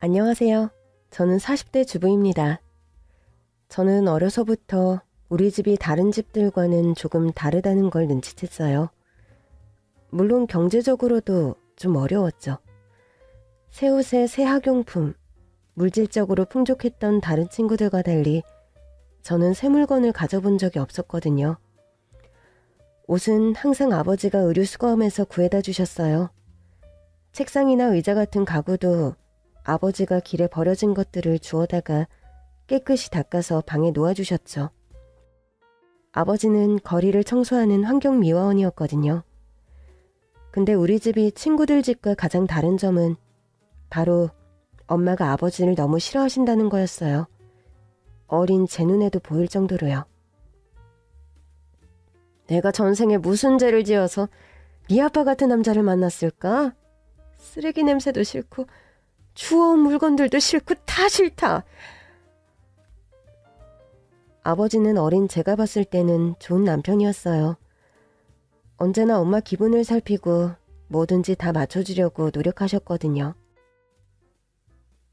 안녕하세요. 저는 40대 주부입니다. 저는 어려서부터 우리 집이 다른 집들과는 조금 다르다는 걸 눈치챘어요. 물론 경제적으로도 좀 어려웠죠. 새 옷에 새 학용품, 물질적으로 풍족했던 다른 친구들과 달리 저는 새 물건을 가져본 적이 없었거든요. 옷은 항상 아버지가 의류 수거함에서 구해다 주셨어요. 책상이나 의자 같은 가구도 아버지가 길에 버려진 것들을 주워다가 깨끗이 닦아서 방에 놓아주셨죠. 아버지는 거리를 청소하는 환경미화원이었거든요. 근데 우리 집이 친구들 집과 가장 다른 점은 바로 엄마가 아버지를 너무 싫어하신다는 거였어요. 어린 제 눈에도 보일 정도로요. 내가 전생에 무슨 죄를 지어서 네 아빠 같은 남자를 만났을까? 쓰레기 냄새도 싫고 주워온 물건들도 싫고 다 싫다. 아버지는 어린 제가 봤을 때는 좋은 남편이었어요. 언제나 엄마 기분을 살피고 뭐든지 다 맞춰주려고 노력하셨거든요.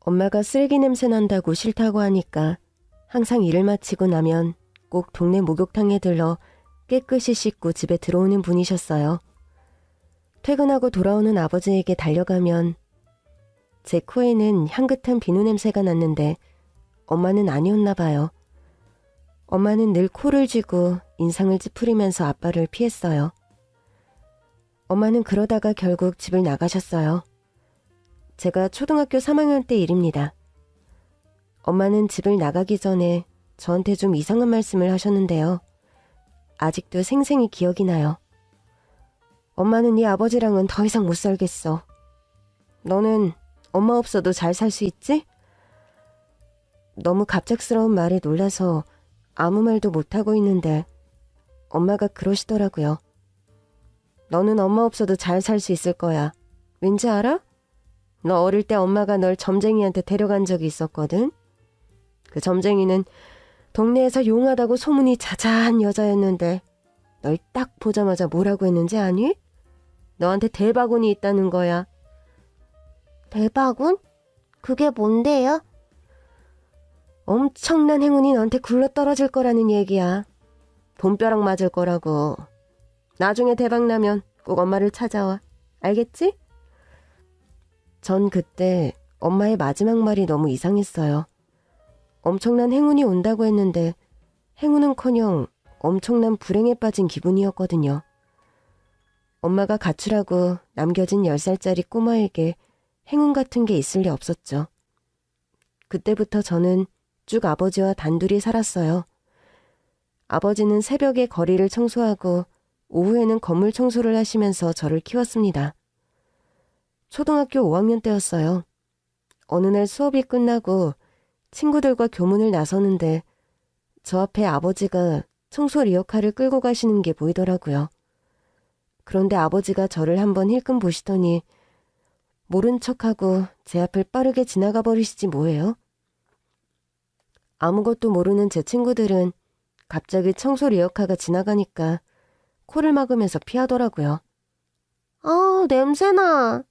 엄마가 쓰레기 냄새 난다고 싫다고 하니까 항상 일을 마치고 나면 꼭 동네 목욕탕에 들러 깨끗이 씻고 집에 들어오는 분이셨어요. 퇴근하고 돌아오는 아버지에게 달려가면 제 코에는 향긋한 비누 냄새가 났는데 엄마는 아니었나 봐요. 엄마는 늘 코를 쥐고 인상을 찌푸리면서 아빠를 피했어요. 엄마는 그러다가 결국 집을 나가셨어요. 제가 초등학교 3학년 때 일입니다. 엄마는 집을 나가기 전에 저한테 좀 이상한 말씀을 하셨는데요. 아직도 생생히 기억이 나요. 엄마는 네 아버지랑은 더 이상 못 살겠어. 너는 엄마 없어도 잘 살 수 있지? 너무 갑작스러운 말에 놀라서 아무 말도 못하고 있는데 엄마가 그러시더라고요. 너는 엄마 없어도 잘 살 수 있을 거야. 왠지 알아? 너 어릴 때 엄마가 널 점쟁이한테 데려간 적이 있었거든. 그 점쟁이는 동네에서 용하다고 소문이 자자한 여자였는데 널 딱 보자마자 뭐라고 했는지 아니? 너한테 대바구니 있다는 거야. 대바군? 그게 뭔데요? 엄청난 행운이 너한테 굴러떨어질 거라는 얘기야. 돈벼락 맞을 거라고. 나중에 대박나면 꼭 엄마를 찾아와. 알겠지? 전 그때 엄마의 마지막 말이 너무 이상했어요. 엄청난 행운이 온다고 했는데 행운은커녕 엄청난 불행에 빠진 기분이었거든요. 엄마가 가출하고 남겨진 10살짜리 꼬마에게 행운 같은 게 있을 리 없었죠. 그때부터 저는 쭉 아버지와 단둘이 살았어요. 아버지는 새벽에 거리를 청소하고 오후에는 건물 청소를 하시면서 저를 키웠습니다. 초등학교 5학년 때였어요. 어느 날 수업이 끝나고 친구들과 교문을 나서는데 저 앞에 아버지가 청소 리어카를 끌고 가시는 게 보이더라고요. 그런데 아버지가 저를 한번 힐끔 보시더니 모른 척하고 제 앞을 빠르게 지나가 버리시지 뭐예요? 아무것도 모르는 제 친구들은 갑자기 청소 리어카가 지나가니까 코를 막으면서 피하더라고요. 아, 냄새나.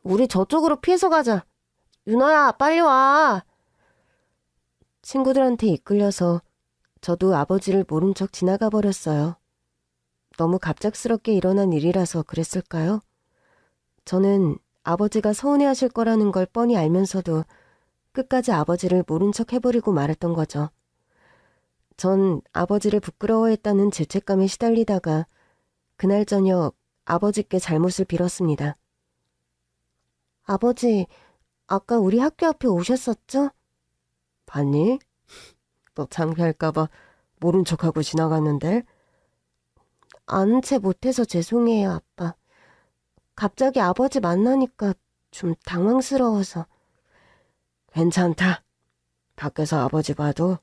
우리 저쪽으로 피해서 가자. 윤아야, 빨리 와. 친구들한테 이끌려서 저도 아버지를 모른 척 지나가 버렸어요. 너무 갑작스럽게 일어난 일이라서 그랬을까요? 저는 아버지가 서운해하실 거라는 걸 뻔히 알면서도 끝까지 아버지를 모른 척 해버리고 말았던 거죠. 전 아버지를 부끄러워했다는 죄책감에 시달리다가 그날 저녁 아버지께 잘못을 빌었습니다. 아버지, 아까 우리 학교 앞에 오셨었죠? 봤니? 너 창피할까봐 모른 척하고 지나갔는데? 아는 채 못해서 죄송해요, 아빠. 갑자기 아버지 만나니까 좀 당황스러워서. 괜찮다. 밖에서 아버지 봐도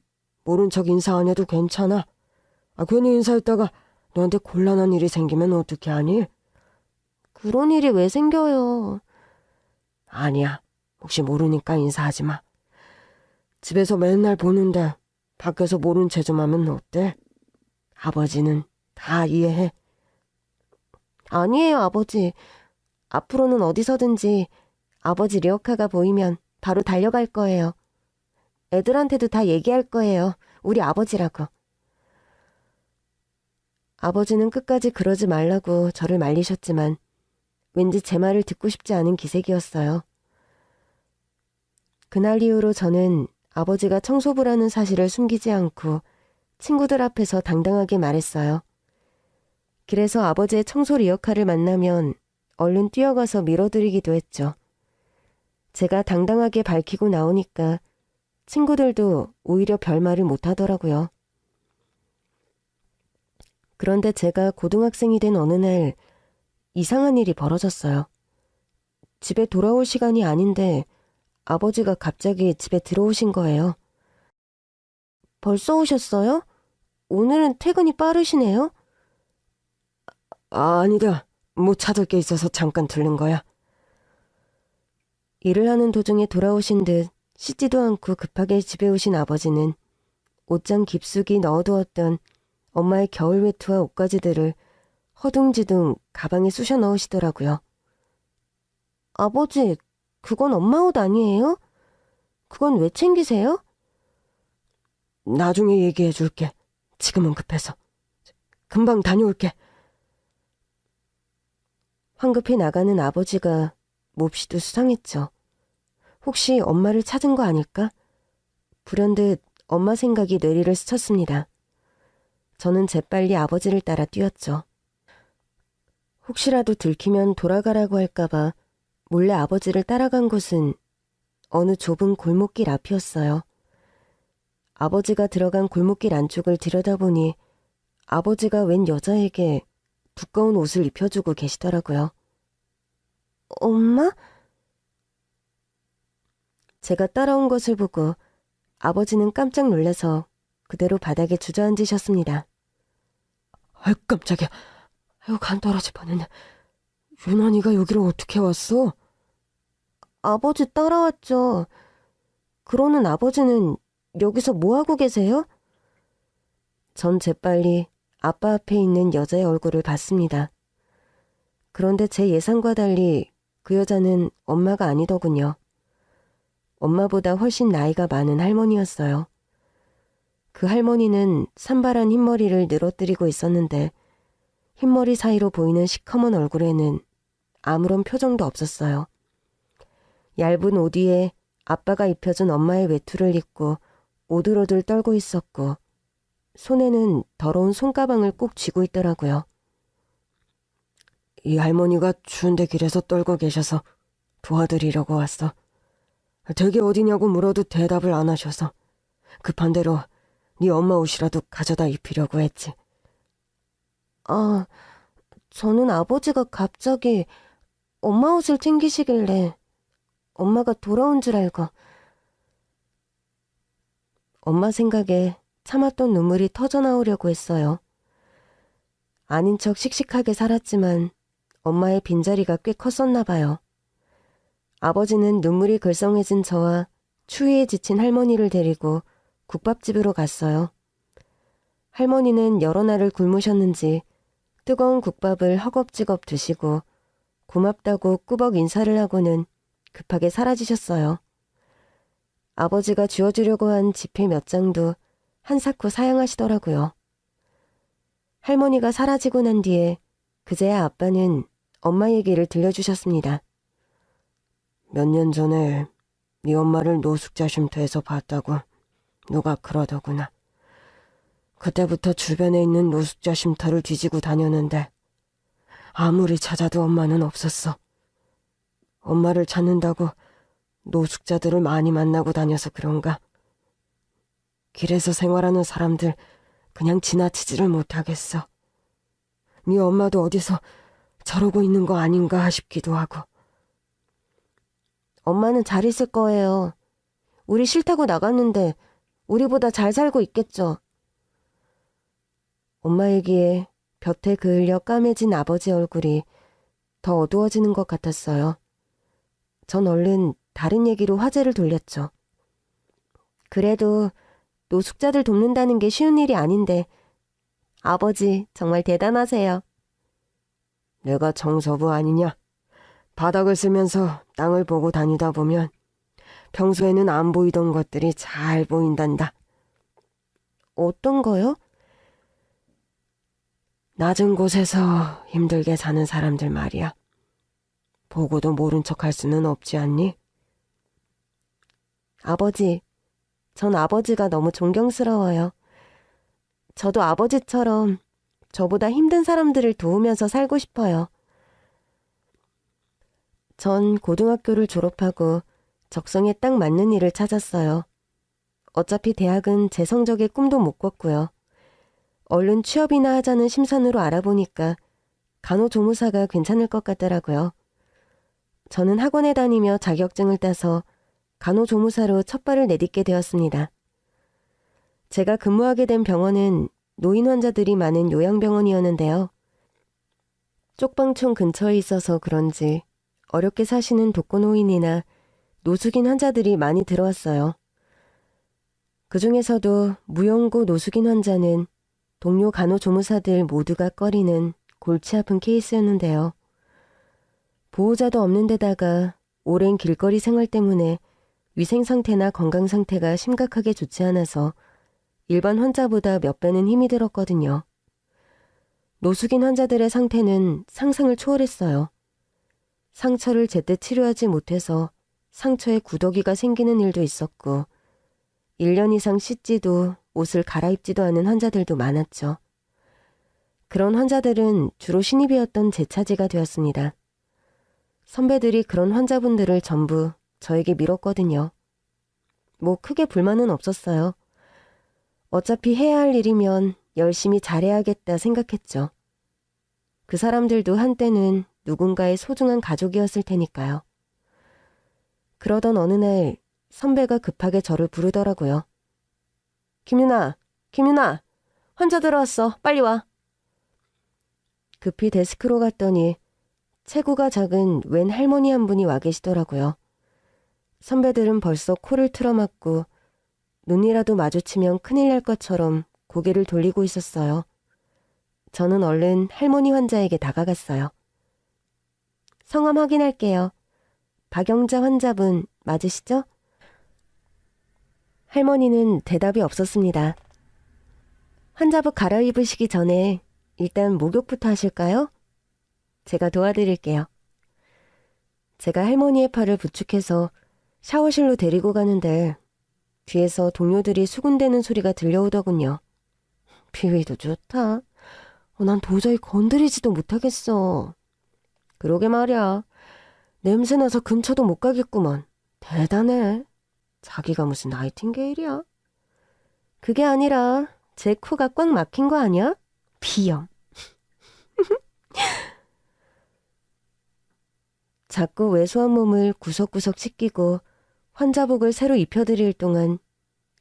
모른 척 인사 안 해도 괜찮아. 괜히 인사했다가 너한테 곤란한 일이 생기면 어떻게 하니? 그런 일이 왜 생겨요? 아니야. 혹시 모르니까 인사하지 마. 집에서 맨날 보는데 밖에서 모른 체 좀 하면 어때? 아버지는 다 이해해. 아니에요, 아버지. 앞으로는 어디서든지 아버지 리어카가 보이면 바로 달려갈 거예요. 애들한테도 다 얘기할 거예요. 우리 아버지라고. 아버지는 끝까지 그러지 말라고 저를 말리셨지만 왠지 제 말을 듣고 싶지 않은 기색이었어요. 그날 이후로 저는 아버지가 청소부라는 사실을 숨기지 않고 친구들 앞에서 당당하게 말했어요. 그래서 아버지의 청소 리어카를 만나면 얼른 뛰어가서 밀어드리기도 했죠. 제가 당당하게 밝히고 나오니까 친구들도 오히려 별말을 못하더라고요. 그런데 제가 고등학생이 된 어느 날 이상한 일이 벌어졌어요. 집에 돌아올 시간이 아닌데 아버지가 갑자기 집에 들어오신 거예요. 벌써 오셨어요? 오늘은 퇴근이 빠르시네요? 아니다. 못 찾을 게 있어서 잠깐 들른 거야. 일을 하는 도중에 돌아오신 듯 씻지도 않고 급하게 집에 오신 아버지는 옷장 깊숙이 넣어두었던 엄마의 겨울 외투와 옷가지들을 허둥지둥 가방에 쑤셔 넣으시더라고요. 아버지, 그건 엄마 옷 아니에요? 그건 왜 챙기세요? 나중에 얘기해 줄게. 지금은 급해서. 금방 다녀올게. 황급히 나가는 아버지가 몹시도 수상했죠. 혹시 엄마를 찾은 거 아닐까? 불현듯 엄마 생각이 뇌리를 스쳤습니다. 저는 재빨리 아버지를 따라 뛰었죠. 혹시라도 들키면 돌아가라고 할까봐 몰래 아버지를 따라간 곳은 어느 좁은 골목길 앞이었어요. 아버지가 들어간 골목길 안쪽을 들여다보니 아버지가 웬 여자에게 두꺼운 옷을 입혀주고 계시더라고요. 엄마? 제가 따라온 것을 보고 아버지는 깜짝 놀라서 그대로 바닥에 주저앉으셨습니다. 아유, 깜짝이야. 아유, 간 떨어질 뻔했네. 유난히가 여기로 어떻게 왔어? 아버지 따라왔죠. 그러는 아버지는 여기서 뭐하고 계세요? 전 재빨리 아빠 앞에 있는 여자의 얼굴을 봤습니다. 그런데 제 예상과 달리 그 여자는 엄마가 아니더군요. 엄마보다 훨씬 나이가 많은 할머니였어요. 그 할머니는 산발한 흰머리를 늘어뜨리고 있었는데 흰머리 사이로 보이는 시커먼 얼굴에는 아무런 표정도 없었어요. 얇은 옷 위에 아빠가 입혀준 엄마의 외투를 입고 오들오들 떨고 있었고 손에는 더러운 손가방을 꼭 쥐고 있더라고요. 이 할머니가 추운데 길에서 떨고 계셔서 도와드리려고 왔어. 댁이 어디냐고 물어도 대답을 안 하셔서 급한 대로 네 엄마 옷이라도 가져다 입히려고 했지. 아, 저는 아버지가 갑자기 엄마 옷을 챙기시길래 엄마가 돌아온 줄 알고. 엄마 생각에 참았던 눈물이 터져나오려고 했어요. 아닌 척 씩씩하게 살았지만 엄마의 빈자리가 꽤 컸었나 봐요. 아버지는 눈물이 글썽해진 저와 추위에 지친 할머니를 데리고 국밥집으로 갔어요. 할머니는 여러 날을 굶으셨는지 뜨거운 국밥을 허겁지겁 드시고 고맙다고 꾸벅 인사를 하고는 급하게 사라지셨어요. 아버지가 쥐어주려고 한 지폐 몇 장도 한사코 사양하시더라고요. 할머니가 사라지고 난 뒤에 그제야 아빠는 엄마 얘기를 들려주셨습니다. 몇 년 전에 네 엄마를 노숙자 쉼터에서 봤다고 누가 그러더구나. 그때부터 주변에 있는 노숙자 쉼터를 뒤지고 다녔는데 아무리 찾아도 엄마는 없었어. 엄마를 찾는다고 노숙자들을 많이 만나고 다녀서 그런가? 길에서 생활하는 사람들 그냥 지나치지를 못하겠어. 네 엄마도 어디서 저러고 있는 거 아닌가 싶기도 하고. 엄마는 잘 있을 거예요. 우리 싫다고 나갔는데 우리보다 잘 살고 있겠죠. 엄마 얘기에 볕에 그을려 까매진 아버지 얼굴이 더 어두워지는 것 같았어요. 전 얼른 다른 얘기로 화제를 돌렸죠. 그래도 노숙자들 돕는다는 게 쉬운 일이 아닌데 아버지 정말 대단하세요. 내가 정서부 아니냐? 바닥을 쓸면서 땅을 보고 다니다 보면 평소에는 안 보이던 것들이 잘 보인단다. 어떤 거요? 낮은 곳에서 힘들게 사는 사람들 말이야. 보고도 모른 척 할 수는 없지 않니? 아버지, 전 아버지가 너무 존경스러워요. 저도 아버지처럼 저보다 힘든 사람들을 도우면서 살고 싶어요. 전 고등학교를 졸업하고 적성에 딱 맞는 일을 찾았어요. 어차피 대학은 제 성적에 꿈도 못 꿨고요. 얼른 취업이나 하자는 심산으로 알아보니까 간호조무사가 괜찮을 것 같더라고요. 저는 학원에 다니며 자격증을 따서 간호조무사로 첫 발을 내딛게 되었습니다. 제가 근무하게 된 병원은 노인 환자들이 많은 요양병원이었는데요. 쪽방촌 근처에 있어서 그런지 어렵게 사시는 독거노인이나 노숙인 환자들이 많이 들어왔어요. 그 중에서도 무용고 노숙인 환자는 동료 간호조무사들 모두가 꺼리는 골치 아픈 케이스였는데요. 보호자도 없는 데다가 오랜 길거리 생활 때문에 위생 상태나 건강 상태가 심각하게 좋지 않아서 일반 환자보다 몇 배는 힘이 들었거든요. 노숙인 환자들의 상태는 상상을 초월했어요. 상처를 제때 치료하지 못해서 상처에 구더기가 생기는 일도 있었고 1년 이상 씻지도 옷을 갈아입지도 않은 환자들도 많았죠. 그런 환자들은 주로 신입이었던 제 차지가 되었습니다. 선배들이 그런 환자분들을 전부 저에게 밀었거든요. 뭐 크게 불만은 없었어요. 어차피 해야 할 일이면 열심히 잘해야겠다 생각했죠. 그 사람들도 한때는 누군가의 소중한 가족이었을 테니까요. 그러던 어느 날 선배가 급하게 저를 부르더라고요. 김유나, 환자 들어왔어. 빨리 와. 급히 데스크로 갔더니 체구가 작은 웬 할머니 한 분이 와 계시더라고요. 선배들은 벌써 코를 틀어막고 눈이라도 마주치면 큰일 날 것처럼 고개를 돌리고 있었어요. 저는 얼른 할머니 환자에게 다가갔어요. 성함 확인할게요. 박영자 환자분 맞으시죠? 할머니는 대답이 없었습니다. 환자복 갈아입으시기 전에 일단 목욕부터 하실까요? 제가 도와드릴게요. 제가 할머니의 팔을 부축해서 샤워실로 데리고 가는데 뒤에서 동료들이 수군대는 소리가 들려오더군요. 비위도 좋다. 난 도저히 건드리지도 못하겠어. 그러게 말이야. 냄새나서 근처도 못 가겠구먼. 대단해. 자기가 무슨 나이팅게일이야? 그게 아니라 제 코가 꽉 막힌 거 아니야? 비염. 자꾸 왜소한 몸을 구석구석 씻기고 환자복을 새로 입혀드릴 동안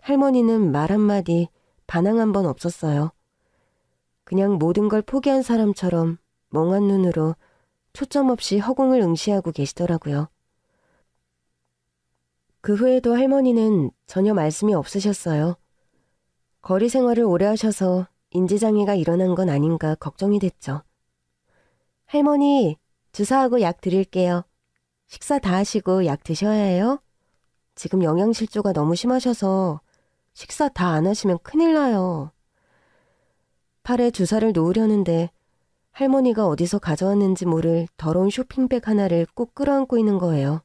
할머니는 말 한마디 반항 한 번 없었어요. 그냥 모든 걸 포기한 사람처럼 멍한 눈으로 초점 없이 허공을 응시하고 계시더라고요. 그 후에도 할머니는 전혀 말씀이 없으셨어요. 거리 생활을 오래 하셔서 인지장애가 일어난 건 아닌가 걱정이 됐죠. 할머니, 주사하고 약 드릴게요. 식사 다 하시고 약 드셔야 해요. 지금 영양실조가 너무 심하셔서 식사 다 안 하시면 큰일 나요. 팔에 주사를 놓으려는데 할머니가 어디서 가져왔는지 모를 더러운 쇼핑백 하나를 꼭 끌어안고 있는 거예요.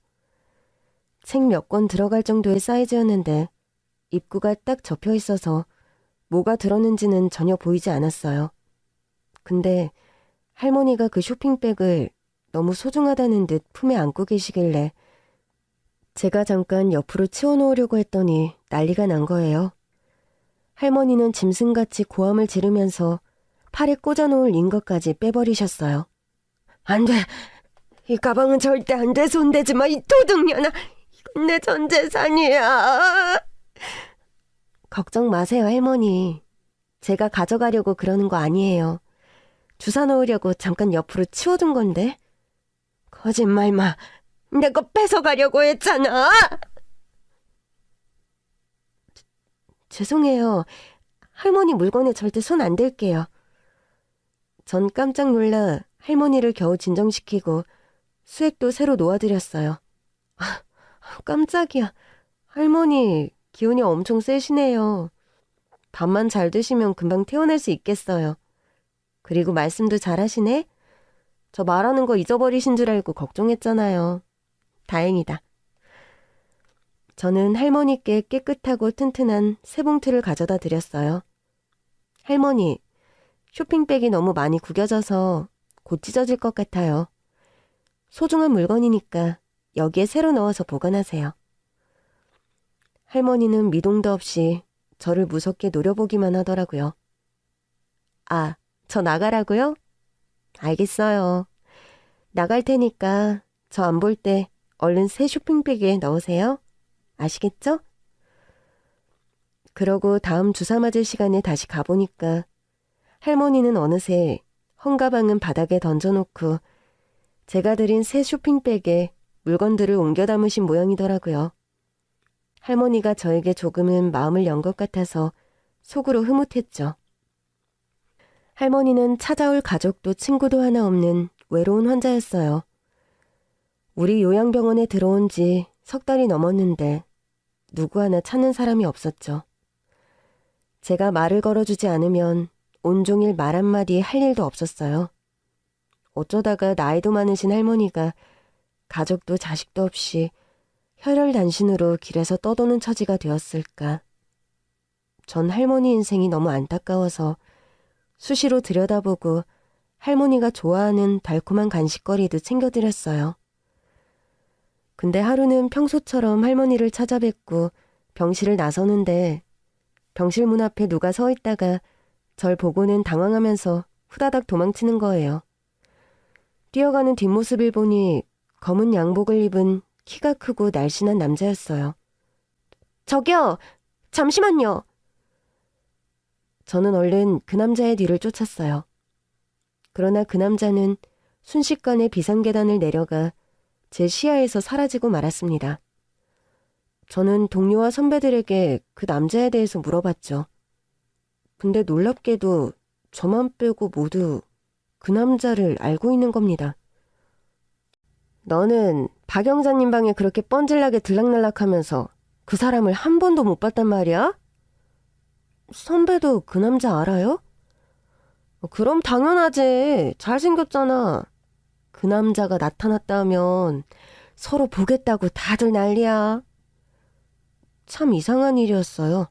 책 몇 권 들어갈 정도의 사이즈였는데 입구가 딱 접혀 있어서 뭐가 들었는지는 전혀 보이지 않았어요. 근데 할머니가 그 쇼핑백을 너무 소중하다는 듯 품에 안고 계시길래 제가 잠깐 옆으로 치워놓으려고 했더니 난리가 난 거예요. 할머니는 짐승같이 고함을 지르면서 팔에 꽂아놓을 인것까지 빼버리셨어요. 안 돼! 이 가방은 절대 안 돼! 손대지 마! 이 도둑년아! 이건 내 전 재산이야! 걱정 마세요, 할머니. 제가 가져가려고 그러는 거 아니에요. 주사 넣으려고 잠깐 옆으로 치워둔 건데. 거짓말 마. 내 거 뺏어가려고 했잖아. 죄송해요. 할머니 물건에 절대 손 안 댈게요. 전 깜짝 놀라 할머니를 겨우 진정시키고 수액도 새로 놓아드렸어요. 깜짝이야. 할머니, 기운이 엄청 세시네요. 밥만 잘 드시면 금방 퇴원할 수 있겠어요. 그리고 말씀도 잘하시네? 저 말하는 거 잊어버리신 줄 알고 걱정했잖아요. 다행이다. 저는 할머니께 깨끗하고 튼튼한 새 봉투를 가져다 드렸어요. 할머니, 쇼핑백이 너무 많이 구겨져서 곧 찢어질 것 같아요. 소중한 물건이니까 여기에 새로 넣어서 보관하세요. 할머니는 미동도 없이 저를 무섭게 노려보기만 하더라고요. 아, 저 나가라고요? 알겠어요. 나갈 테니까 저 안 볼 때 얼른 새 쇼핑백에 넣으세요. 아시겠죠? 그러고 다음 주사 맞을 시간에 다시 가보니까 할머니는 어느새 헝가방은 바닥에 던져놓고 제가 드린 새 쇼핑백에 물건들을 옮겨 담으신 모양이더라고요. 할머니가 저에게 조금은 마음을 연 것 같아서 속으로 흐뭇했죠. 할머니는 찾아올 가족도 친구도 하나 없는 외로운 환자였어요. 우리 요양병원에 들어온 지 석 달이 넘었는데 누구 하나 찾는 사람이 없었죠. 제가 말을 걸어주지 않으면 온종일 말 한마디 할 일도 없었어요. 어쩌다가 나이도 많으신 할머니가 가족도 자식도 없이 혈혈단신으로 길에서 떠도는 처지가 되었을까. 전 할머니 인생이 너무 안타까워서 수시로 들여다보고 할머니가 좋아하는 달콤한 간식거리도 챙겨드렸어요. 근데 하루는 평소처럼 할머니를 찾아뵙고 병실을 나서는데 병실 문 앞에 누가 서 있다가 절 보고는 당황하면서 후다닥 도망치는 거예요. 뛰어가는 뒷모습을 보니 검은 양복을 입은 키가 크고 날씬한 남자였어요. 저기요! 잠시만요! 저는 얼른 그 남자의 뒤를 쫓았어요. 그러나 그 남자는 순식간에 비상계단을 내려가 제 시야에서 사라지고 말았습니다. 저는 동료와 선배들에게 그 남자에 대해서 물어봤죠. 근데 놀랍게도 저만 빼고 모두 그 남자를 알고 있는 겁니다. 너는 박영자님 방에 그렇게 뻔질나게 들락날락하면서 그 사람을 한 번도 못 봤단 말이야? 선배도 그 남자 알아요? 그럼 당연하지. 잘생겼잖아. 그 남자가 나타났다 하면 서로 보겠다고 다들 난리야. 참 이상한 일이었어요.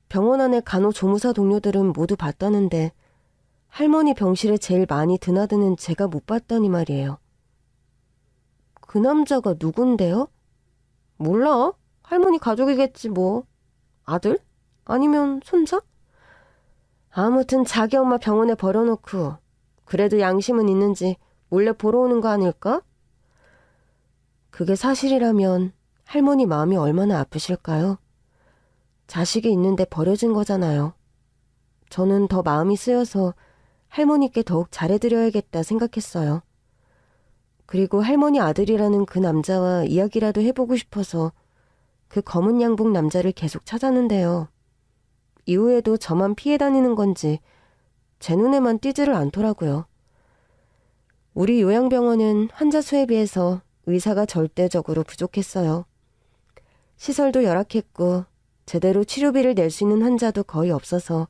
병원 안에 간호조무사 동료들은 모두 봤다는데 할머니 병실에 제일 많이 드나드는 제가 못 봤다니 말이에요. 그 남자가 누군데요? 몰라. 할머니 가족이겠지 뭐. 아들? 아니면 손자? 아무튼 자기 엄마 병원에 버려놓고 그래도 양심은 있는지 몰래 보러 오는 거 아닐까? 그게 사실이라면 할머니 마음이 얼마나 아프실까요? 자식이 있는데 버려진 거잖아요. 저는 더 마음이 쓰여서 할머니께 더욱 잘해드려야겠다 생각했어요. 그리고 할머니 아들이라는 그 남자와 이야기라도 해보고 싶어서 그 검은 양복 남자를 계속 찾았는데요. 이후에도 저만 피해 다니는 건지 제 눈에만 띄지를 않더라고요. 우리 요양병원은 환자 수에 비해서 의사가 절대적으로 부족했어요. 시설도 열악했고 제대로 치료비를 낼 수 있는 환자도 거의 없어서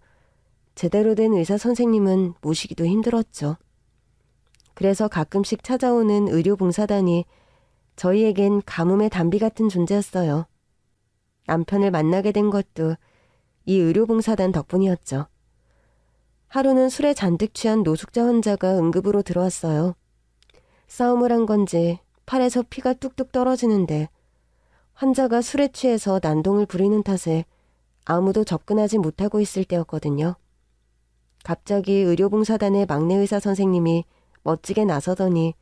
제대로 된 의사 선생님은 모시기도 힘들었죠. 그래서 가끔씩 찾아오는 의료봉사단이 저희에겐 가뭄의 단비 같은 존재였어요. 남편을 만나게 된 것도 이 의료봉사단 덕분이었죠. 하루는 술에 잔뜩 취한 노숙자 환자가 응급으로 들어왔어요. 싸움을 한 건지 팔에서 피가 뚝뚝 떨어지는데 환자가 술에 취해서 난동을 부리는 탓에 아무도 접근하지 못하고 있을 때였거든요. 갑자기 의료봉사단의 막내 의사 선생님이 멋지게 나서더니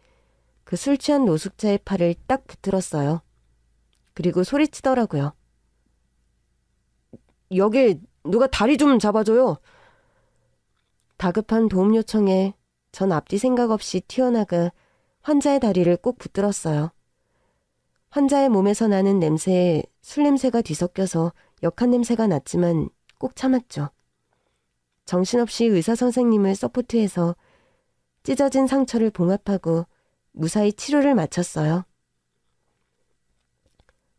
그 술 취한 노숙자의 팔을 딱 붙들었어요. 그리고 소리치더라고요. 여기 누가 다리 좀 잡아줘요. 다급한 도움 요청에 전 앞뒤 생각 없이 튀어나가 환자의 다리를 꼭 붙들었어요. 환자의 몸에서 나는 냄새에 술 냄새가 뒤섞여서 역한 냄새가 났지만 꼭 참았죠. 정신없이 의사 선생님을 서포트해서 찢어진 상처를 봉합하고 무사히 치료를 마쳤어요.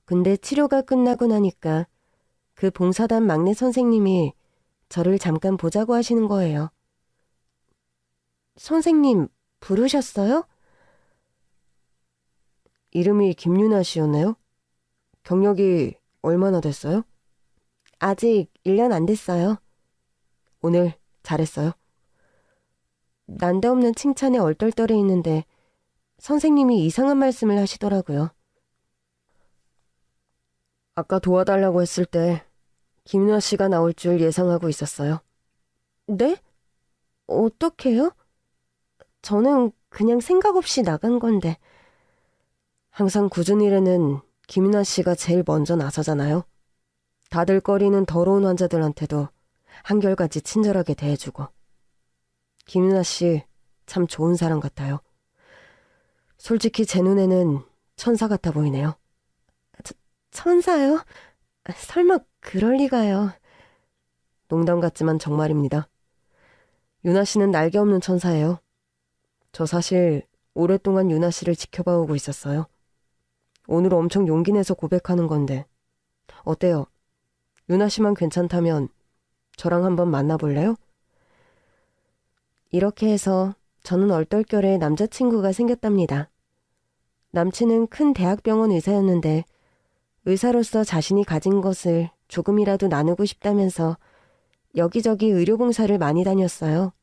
근데 치료가 끝나고 나니까 그 봉사단 막내 선생님이 저를 잠깐 보자고 하시는 거예요. 선생님 부르셨어요? 이름이 김유나 씨였나요? 경력이 얼마나 됐어요? 아직 1년 안 됐어요. 오늘 잘했어요. 난데없는 칭찬에 얼떨떨해 있는데 선생님이 이상한 말씀을 하시더라고요. 아까 도와달라고 했을 때 김유나 씨가 나올 줄 예상하고 있었어요. 네? 어떡해요? 저는 그냥 생각 없이 나간 건데. 항상 굳은 일에는 김유나 씨가 제일 먼저 나서잖아요. 다들 꺼리는 더러운 환자들한테도 한결같이 친절하게 대해주고. 김유나 씨 참 좋은 사람 같아요. 솔직히 제 눈에는 천사 같아 보이네요. 천사요? 설마 그럴 리가요. 농담 같지만 정말입니다. 유나 씨는 날개 없는 천사예요. 저 사실 오랫동안 유나 씨를 지켜봐오고 있었어요. 오늘 엄청 용기 내서 고백하는 건데 어때요? 유나 씨만 괜찮다면 저랑 한번 만나볼래요? 이렇게 해서 저는 얼떨결에 남자친구가 생겼답니다. 남친은 큰 대학병원 의사였는데 의사로서 자신이 가진 것을 조금이라도 나누고 싶다면서 여기저기 의료봉사를 많이 다녔어요.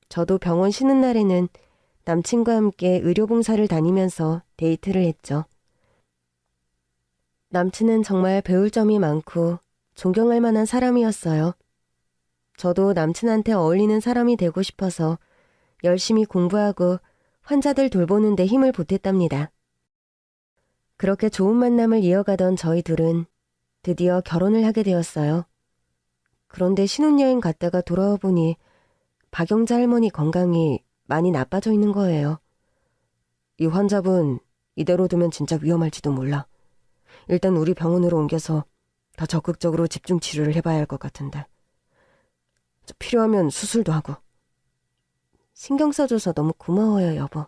저도 병원 쉬는 날에는 남친과 함께 의료봉사를 다니면서 데이트를 했죠. 남친은 정말 배울 점이 많고 존경할 만한 사람이었어요. 저도 남친한테 어울리는 사람이 되고 싶어서 열심히 공부하고 환자들 돌보는 데 힘을 보탰답니다. 그렇게 좋은 만남을 이어가던 저희 둘은 드디어 결혼을 하게 되었어요. 그런데 신혼여행 갔다가 돌아와 보니 박영자 할머니 건강이 많이 나빠져 있는 거예요. 이 환자분 이대로 두면 진짜 위험할지도 몰라. 일단 우리 병원으로 옮겨서 더 적극적으로 집중 치료를 해봐야 할 것 같은데. 필요하면 수술도 하고. 신경 써줘서 너무 고마워요, 여보.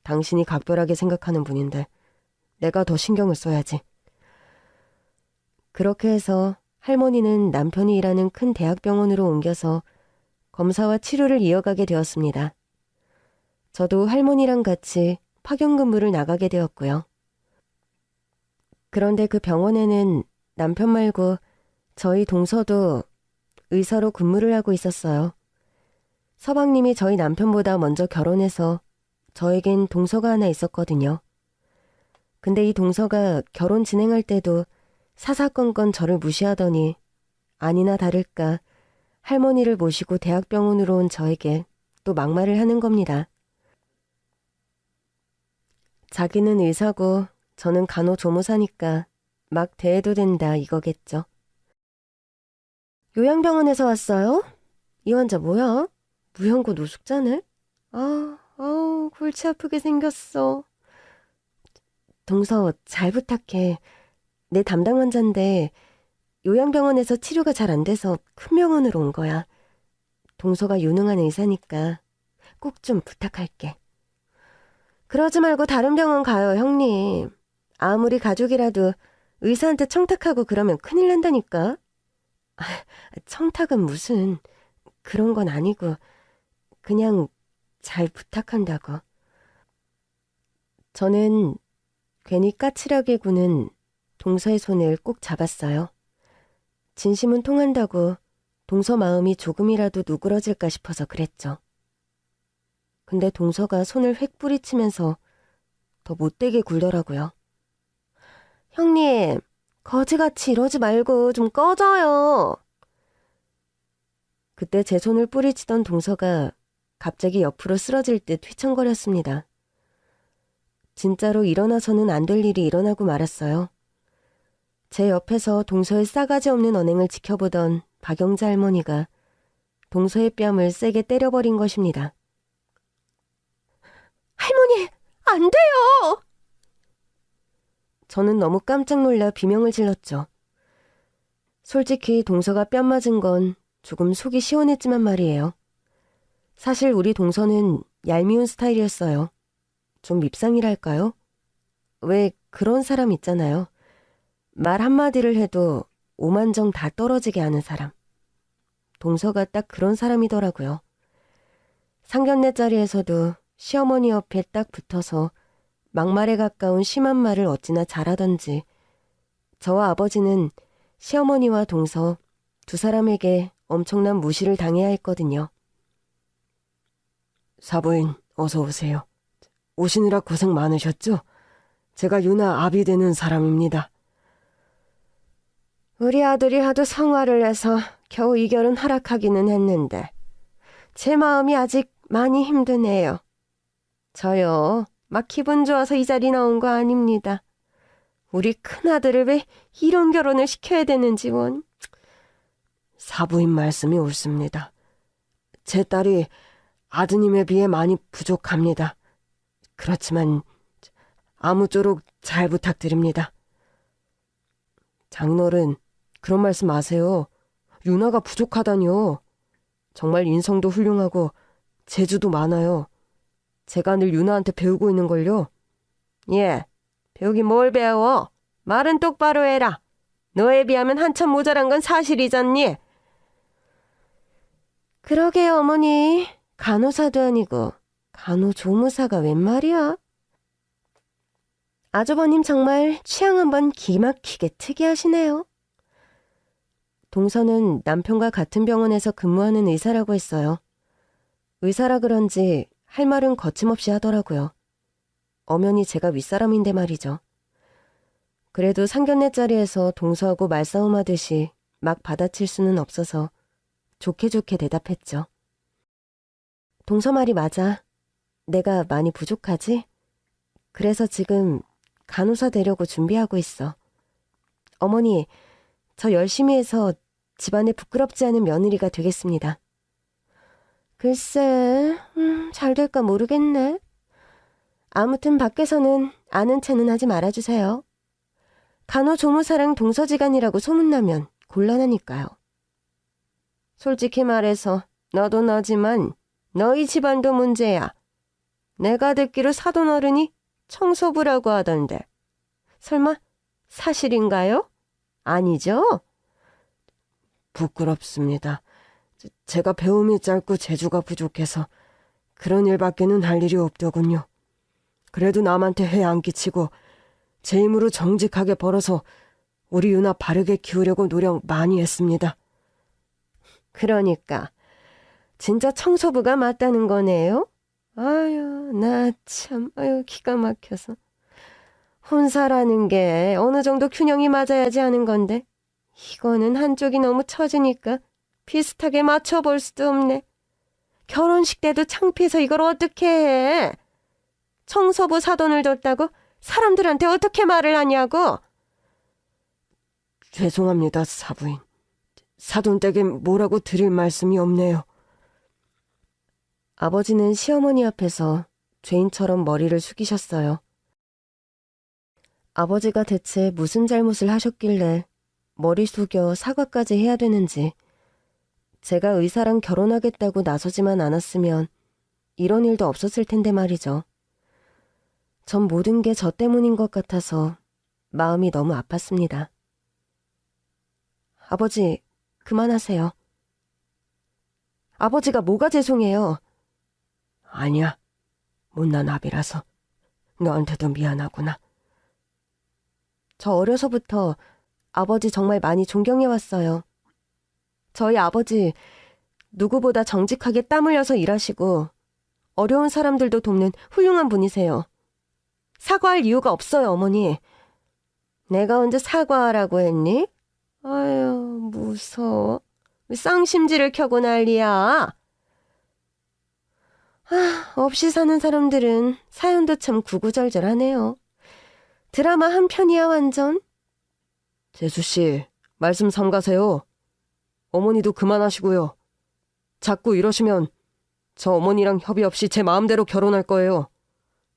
당신이 각별하게 생각하는 분인데 내가 더 신경을 써야지. 그렇게 해서 할머니는 남편이 일하는 큰 대학병원으로 옮겨서 검사와 치료를 이어가게 되었습니다. 저도 할머니랑 같이 파견 근무를 나가게 되었고요. 그런데 그 병원에는 남편 말고 저희 동서도 의사로 근무를 하고 있었어요. 서방님이 저희 남편보다 먼저 결혼해서 저에겐 동서가 하나 있었거든요. 근데 이 동서가 결혼 진행할 때도 사사건건 저를 무시하더니 아니나 다를까 할머니를 모시고 대학병원으로 온 저에게 또 막말을 하는 겁니다. 자기는 의사고 저는 간호조무사니까 막 대해도 된다 이거겠죠. 요양병원에서 왔어요? 이 환자 뭐야? 무형고 노숙자네? 골치 아프게 생겼어. 동서 잘 부탁해. 내 담당 환자인데 요양병원에서 치료가 잘 안 돼서 큰 병원으로 온 거야. 동서가 유능한 의사니까 꼭 좀 부탁할게. 그러지 말고 다른 병원 가요, 형님. 아무리 가족이라도 의사한테 청탁하고 그러면 큰일 난다니까. 청탁은 무슨 그런 건 아니고 그냥 잘 부탁한다고. 저는 괜히 까칠하게 구는 동서의 손을 꼭 잡았어요. 진심은 통한다고 동서 마음이 조금이라도 누그러질까 싶어서 그랬죠. 근데 동서가 손을 획 뿌리치면서 더 못되게 굴더라고요. 형님, 거지같이 이러지 말고 좀 꺼져요. 그때 제 손을 뿌리치던 동서가 갑자기 옆으로 쓰러질 듯 휘청거렸습니다. 진짜로 일어나서는 안 될 일이 일어나고 말았어요. 제 옆에서 동서의 싸가지 없는 언행을 지켜보던 박영자 할머니가 동서의 뺨을 세게 때려버린 것입니다. 할머니, 안 돼요! 저는 너무 깜짝 놀라 비명을 질렀죠. 솔직히 동서가 뺨 맞은 건 조금 속이 시원했지만 말이에요. 사실 우리 동서는 얄미운 스타일이었어요. 좀 밉상이랄까요? 왜 그런 사람 있잖아요. 말 한마디를 해도 오만정 다 떨어지게 하는 사람. 동서가 딱 그런 사람이더라고요. 상견례 자리에서도 시어머니 옆에 딱 붙어서 막말에 가까운 심한 말을 어찌나 잘하던지 저와 아버지는 시어머니와 동서 두 사람에게 엄청난 무시를 당해야 했거든요. 사부인 어서 오세요. 오시느라 고생 많으셨죠? 제가 유나 아비 되는 사람입니다. 우리 아들이 하도 성화를 해서 겨우 이 결혼 하락하기는 했는데 제 마음이 아직 많이 힘드네요. 저요, 막 기분 좋아서 이 자리 나온 거 아닙니다. 우리 큰아들을 왜 이런 결혼을 시켜야 되는지 원. 사부인 말씀이 옳습니다. 제 딸이 아드님에 비해 많이 부족합니다. 그렇지만 아무쪼록 잘 부탁드립니다. 장인어른, 그런 말씀 마세요. 유나가 부족하다니요. 정말 인성도 훌륭하고 재주도 많아요. 제가 늘 유나한테 배우고 있는걸요. 예, 배우긴 뭘 배워. 말은 똑바로 해라. 너에 비하면 한참 모자란 건 사실이잖니. 그러게요, 어머니. 간호사도 아니고 간호조무사가 웬 말이야? 아주버님 정말 취향 한번 기막히게 특이하시네요. 동서는 남편과 같은 병원에서 근무하는 의사라고 했어요. 의사라 그런지 할 말은 거침없이 하더라고요. 엄연히 제가 윗사람인데 말이죠. 그래도 상견례 자리에서 동서하고 말싸움하듯이 막 받아칠 수는 없어서 좋게 좋게 대답했죠. 동서 말이 맞아. 내가 많이 부족하지? 그래서 지금 간호사 되려고 준비하고 있어. 어머니, 저 열심히 해서 집안에 부끄럽지 않은 며느리가 되겠습니다. 글쎄, 잘 될까 모르겠네. 아무튼 밖에서는 아는 체는 하지 말아주세요. 간호조무사랑 동서지간이라고 소문나면 곤란하니까요. 솔직히 말해서 너도 너지만 너희 집안도 문제야. 내가 듣기로 사돈 어른이 청소부라고 하던데. 설마 사실인가요? 아니죠? 부끄럽습니다. 제가 배움이 짧고 재주가 부족해서 그런 일밖에는 할 일이 없더군요. 그래도 남한테 해 안 끼치고 제 힘으로 정직하게 벌어서 우리 유나 바르게 키우려고 노력 많이 했습니다. 그러니까 진짜 청소부가 맞다는 거네요? 아유, 나 참, 기가 막혀서. 혼사라는 게 어느 정도 균형이 맞아야지 하는 건데 이거는 한쪽이 너무 처지니까 비슷하게 맞춰볼 수도 없네. 결혼식 때도 창피해서 이걸 어떻게 해? 청소부 사돈을 뒀다고 사람들한테 어떻게 말을 하냐고? 죄송합니다, 사부인. 사돈댁에 뭐라고 드릴 말씀이 없네요. 아버지는 시어머니 앞에서 죄인처럼 머리를 숙이셨어요. 아버지가 대체 무슨 잘못을 하셨길래 머리 숙여 사과까지 해야 되는지. 제가 의사랑 결혼하겠다고 나서지만 않았으면 이런 일도 없었을 텐데 말이죠. 전 모든 게 저 때문인 것 같아서 마음이 너무 아팠습니다. 아버지, 그만하세요. 아버지가 뭐가 죄송해요? 아니야, 못난 아비라서 너한테도 미안하구나. 저 어려서부터 아버지 정말 많이 존경해왔어요. 저희 아버지 누구보다 정직하게 땀 흘려서 일하시고 어려운 사람들도 돕는 훌륭한 분이세요. 사과할 이유가 없어요, 어머니. 내가 언제 사과하라고 했니? 아유, 무서워. 왜 쌍심지를 켜고 난리야? 없이 사는 사람들은 사연도 참 구구절절하네요. 드라마 한 편이야 완전. 재수씨, 말씀 삼가세요. 어머니도 그만하시고요. 자꾸 이러시면 저 어머니랑 협의 없이 제 마음대로 결혼할 거예요.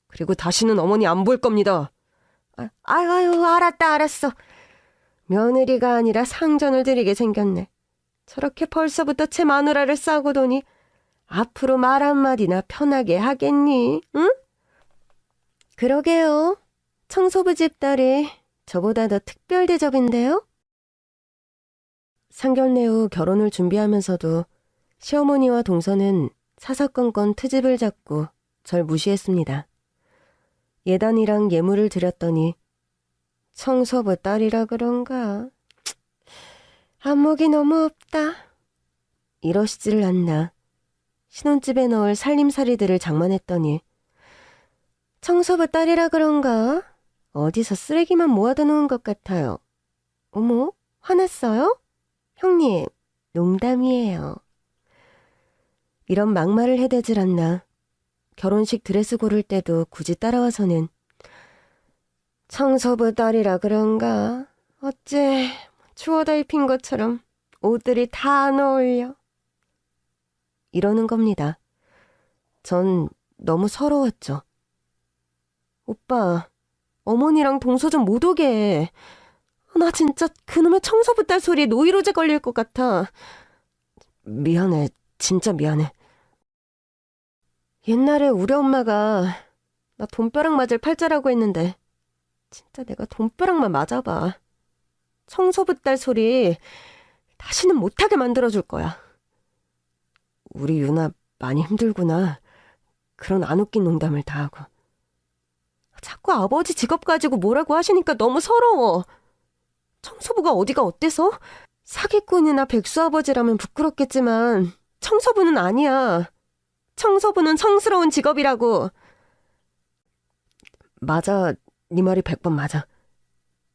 그리고 다시는 어머니 안 볼 겁니다. 아유, 알았어. 며느리가 아니라 상전을 드리게 생겼네. 저렇게 벌써부터 제 마누라를 싸고 도니 앞으로 말 한마디나 편하게 하겠니? 응? 그러게요. 청소부 집 딸이 저보다 더 특별 대접인데요? 상견례 후 결혼을 준비하면서도 시어머니와 동서는 사사건건 트집을 잡고 절 무시했습니다. 예단이랑 예물을 드렸더니 청소부 딸이라 그런가? 안목이 너무 없다. 이러시지를 않나. 신혼집에 넣을 살림살이들을 장만했더니 청소부 딸이라 그런가? 어디서 쓰레기만 모아다 놓은 것 같아요. 어머, 화났어요? 형님, 농담이에요. 이런 막말을 해대질 않나. 결혼식 드레스 고를 때도 굳이 따라와서는 청소부 딸이라 그런가? 어째 추워다 입힌 것처럼 옷들이 다 안 어울려. 이러는 겁니다. 전 너무 서러웠죠. 오빠, 어머니랑 동서 좀 못 오게 해. 나 진짜 그놈의 청소부 딸 소리에 노이로제 걸릴 것 같아. 미안해, 진짜 미안해. 옛날에 우리 엄마가 나 돈벼락 맞을 팔자라고 했는데 진짜 내가 돈벼락만 맞아봐. 청소부 딸 소리 다시는 못하게 만들어줄 거야. 우리 유나 많이 힘들구나. 그런 안 웃긴 농담을 다 하고. 자꾸 아버지 직업 가지고 뭐라고 하시니까 너무 서러워. 청소부가 어디가 어때서? 사기꾼이나 백수아버지라면 부끄럽겠지만 청소부는 아니야. 청소부는 성스러운 직업이라고. 맞아, 네 말이 100번 맞아.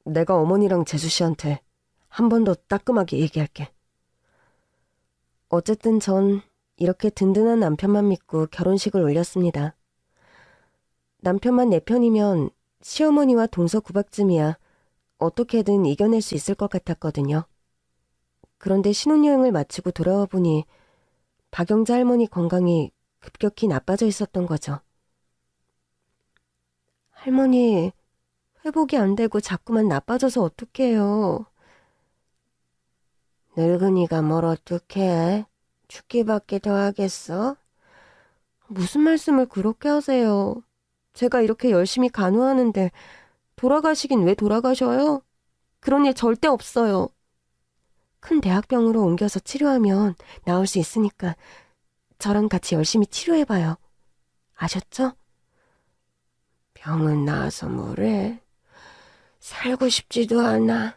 내가 어머니랑 재수 씨한테 한 번 더 따끔하게 얘기할게. 어쨌든 전 이렇게 든든한 남편만 믿고 결혼식을 올렸습니다. 남편만 내 편이면 시어머니와 동서 구박쯤이야 어떻게든 이겨낼 수 있을 것 같았거든요. 그런데 신혼여행을 마치고 돌아와 보니 박영자 할머니 건강이 급격히 나빠져 있었던 거죠. 할머니, 회복이 안 되고 자꾸만 나빠져서 어떡해요. 늙은이가 뭘 어떡해. 죽기밖에 더 하겠어? 무슨 말씀을 그렇게 하세요. 제가 이렇게 열심히 간호하는데 돌아가시긴 왜 돌아가셔요? 그런 일 절대 없어요. 큰 대학병으로 옮겨서 치료하면 나을 수 있으니까 저랑 같이 열심히 치료해봐요. 아셨죠? 병은 나아서 뭐래. 살고 싶지도 않아.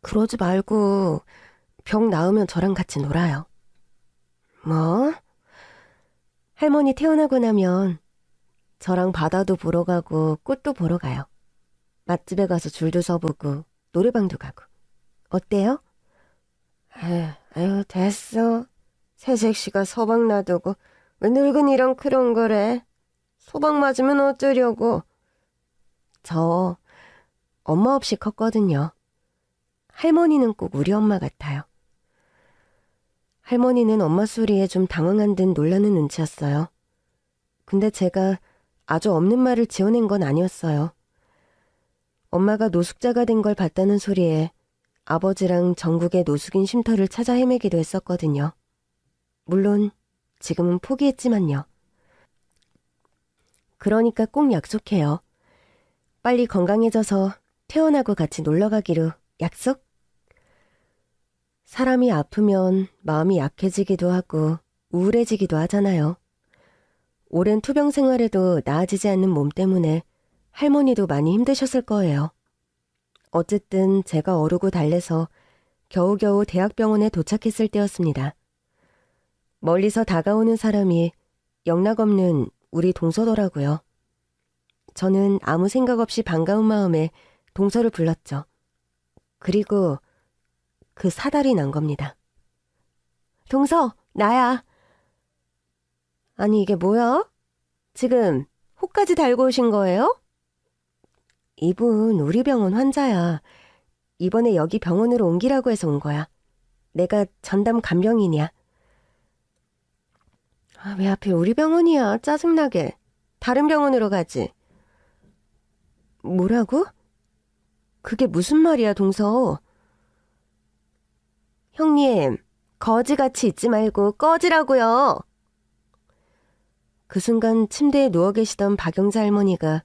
그러지 말고 병 나으면 저랑 같이 놀아요. 뭐? 할머니 태어나고 나면 저랑 바다도 보러 가고 꽃도 보러 가요. 맛집에 가서 줄도 서보고 노래방도 가고. 어때요? 아유, 됐어. 새색시가 서방 놔두고 왜 늙은이랑 그런 거래. 소방 맞으면 어쩌려고. 저 엄마 없이 컸거든요. 할머니는 꼭 우리 엄마 같아요. 할머니는 엄마 소리에 좀 당황한 듯 놀라는 눈치였어요. 근데 제가 아주 없는 말을 지어낸 건 아니었어요. 엄마가 노숙자가 된 걸 봤다는 소리에 아버지랑 전국의 노숙인 쉼터를 찾아 헤매기도 했었거든요. 물론 지금은 포기했지만요. 그러니까 꼭 약속해요. 빨리 건강해져서 태어나고 같이 놀러가기로 약속? 사람이 아프면 마음이 약해지기도 하고 우울해지기도 하잖아요. 오랜 투병 생활에도 나아지지 않는 몸 때문에 할머니도 많이 힘드셨을 거예요. 어쨌든 제가 어르고 달래서 겨우겨우 대학병원에 도착했을 때였습니다. 멀리서 다가오는 사람이 영락없는 우리 동서더라고요. 저는 아무 생각 없이 반가운 마음에 동서를 불렀죠. 그리고 그 사달이 난 겁니다. 동서, 나야. 아니, 이게 뭐야? 지금 호까지 달고 오신 거예요? 이분 우리 병원 환자야. 이번에 여기 병원으로 옮기라고 해서 온 거야. 내가 전담 간병인이야. 왜 하필 우리 병원이야? 짜증나게. 다른 병원으로 가지. 뭐라고? 그게 무슨 말이야, 동서? 형님, 거지같이 있지 말고 꺼지라고요. 그 순간 침대에 누워 계시던 박영자 할머니가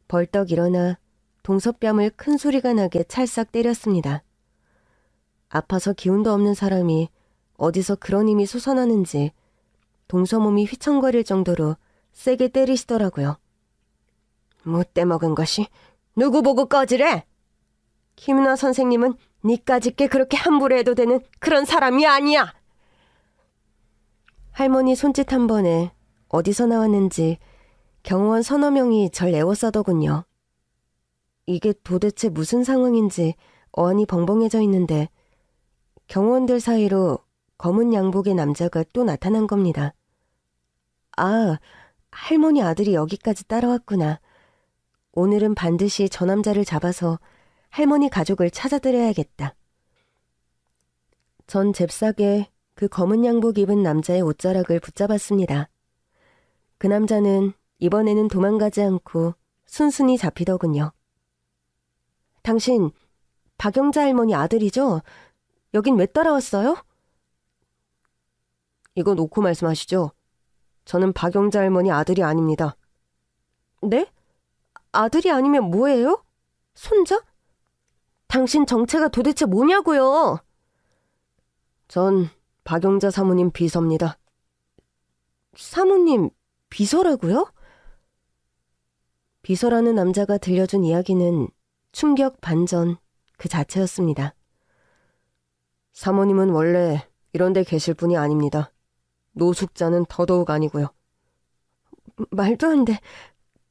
벌떡 일어나 동서뺨을 큰 소리가 나게 찰싹 때렸습니다. 아파서 기운도 없는 사람이 어디서 그런 힘이 솟아나는지 동서몸이 휘청거릴 정도로 세게 때리시더라고요. 못돼 먹은 것이 누구 보고 꺼지래? 김은아 선생님은 니까짓 게 그렇게 함부로 해도 되는 그런 사람이 아니야. 할머니 손짓 한 번에 어디서 나왔는지 경호원 서너 명이 절 에워싸더군요. 이게 도대체 무슨 상황인지 어안이 벙벙해져 있는데 경호원들 사이로 검은 양복의 남자가 또 나타난 겁니다. 아, 할머니 아들이 여기까지 따라왔구나. 오늘은 반드시 저 남자를 잡아서 할머니 가족을 찾아드려야겠다. 전 잽싸게 그 검은 양복 입은 남자의 옷자락을 붙잡았습니다. 그 남자는 이번에는 도망가지 않고 순순히 잡히더군요. 당신 박영자 할머니 아들이죠? 여긴 왜 따라왔어요? 이거 놓고 말씀하시죠. 저는 박영자 할머니 아들이 아닙니다. 네? 아들이 아니면 뭐예요? 손자? 당신 정체가 도대체 뭐냐고요? 전 박영자 사모님 비서입니다. 사모님 비서라고요? 비서라는 남자가 들려준 이야기는 충격 반전 그 자체였습니다. 사모님은 원래 이런 데 계실 분이 아닙니다. 노숙자는 더더욱 아니고요. 말도 안 돼.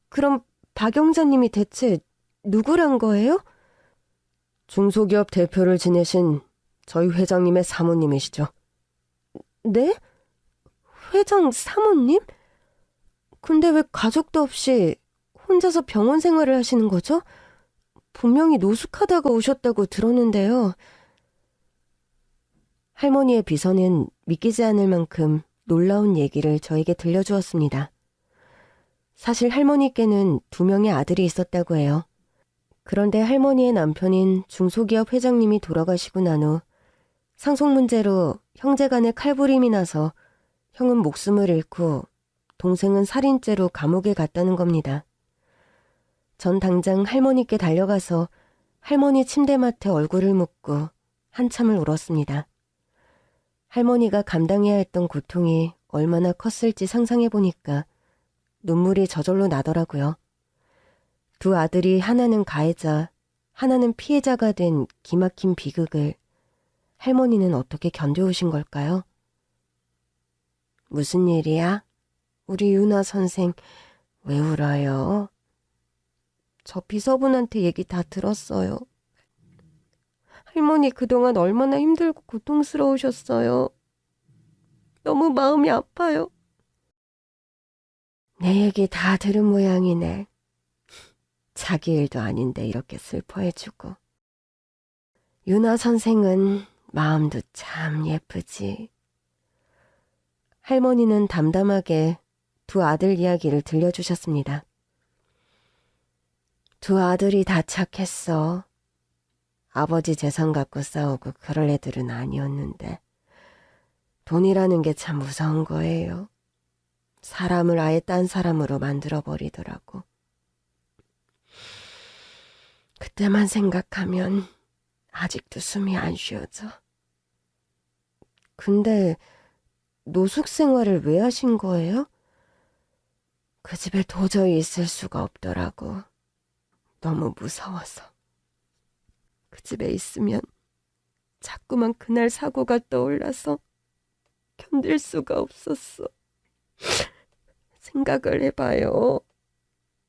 그럼 박영자님이 대체 누구란 거예요? 중소기업 대표를 지내신 저희 회장님의 사모님이시죠. 네? 회장 사모님? 근데 왜 가족도 없이 혼자서 병원 생활을 하시는 거죠? 분명히 노숙하다가 오셨다고 들었는데요. 할머니의 비서는 믿기지 않을 만큼 놀라운 얘기를 저에게 들려주었습니다. 사실 할머니께는 2명의 아들이 있었다고 해요. 그런데 할머니의 남편인 중소기업 회장님이 돌아가시고 난 후 상속 문제로 형제간에 칼부림이 나서 형은 목숨을 잃고 동생은 살인죄로 감옥에 갔다는 겁니다. 전 당장 할머니께 달려가서 할머니 침대맡에 얼굴을 묻고 한참을 울었습니다. 할머니가 감당해야 했던 고통이 얼마나 컸을지 상상해보니까 눈물이 저절로 나더라고요. 2 아들이 하나는 가해자, 하나는 피해자가 된 기막힌 비극을 할머니는 어떻게 견뎌오신 걸까요? 무슨 일이야? 우리 유나 선생 왜 울어요? 저 비서분한테 얘기 다 들었어요. 할머니 그동안 얼마나 힘들고 고통스러우셨어요. 너무 마음이 아파요. 내 얘기 다 들은 모양이네. 자기 일도 아닌데 이렇게 슬퍼해주고. 유나 선생은 마음도 참 예쁘지. 할머니는 담담하게 2 아들 이야기를 들려주셨습니다. 2 아들이 다 착했어. 아버지 재산 갖고 싸우고 그럴 애들은 아니었는데 돈이라는 게 참 무서운 거예요. 사람을 아예 딴 사람으로 만들어버리더라고. 그때만 생각하면 아직도 숨이 안 쉬어져. 근데 노숙 생활을 왜 하신 거예요? 그 집에 도저히 있을 수가 없더라고. 너무 무서워서. 그 집에 있으면 자꾸만 그날 사고가 떠올라서 견딜 수가 없었어. 생각을 해봐요.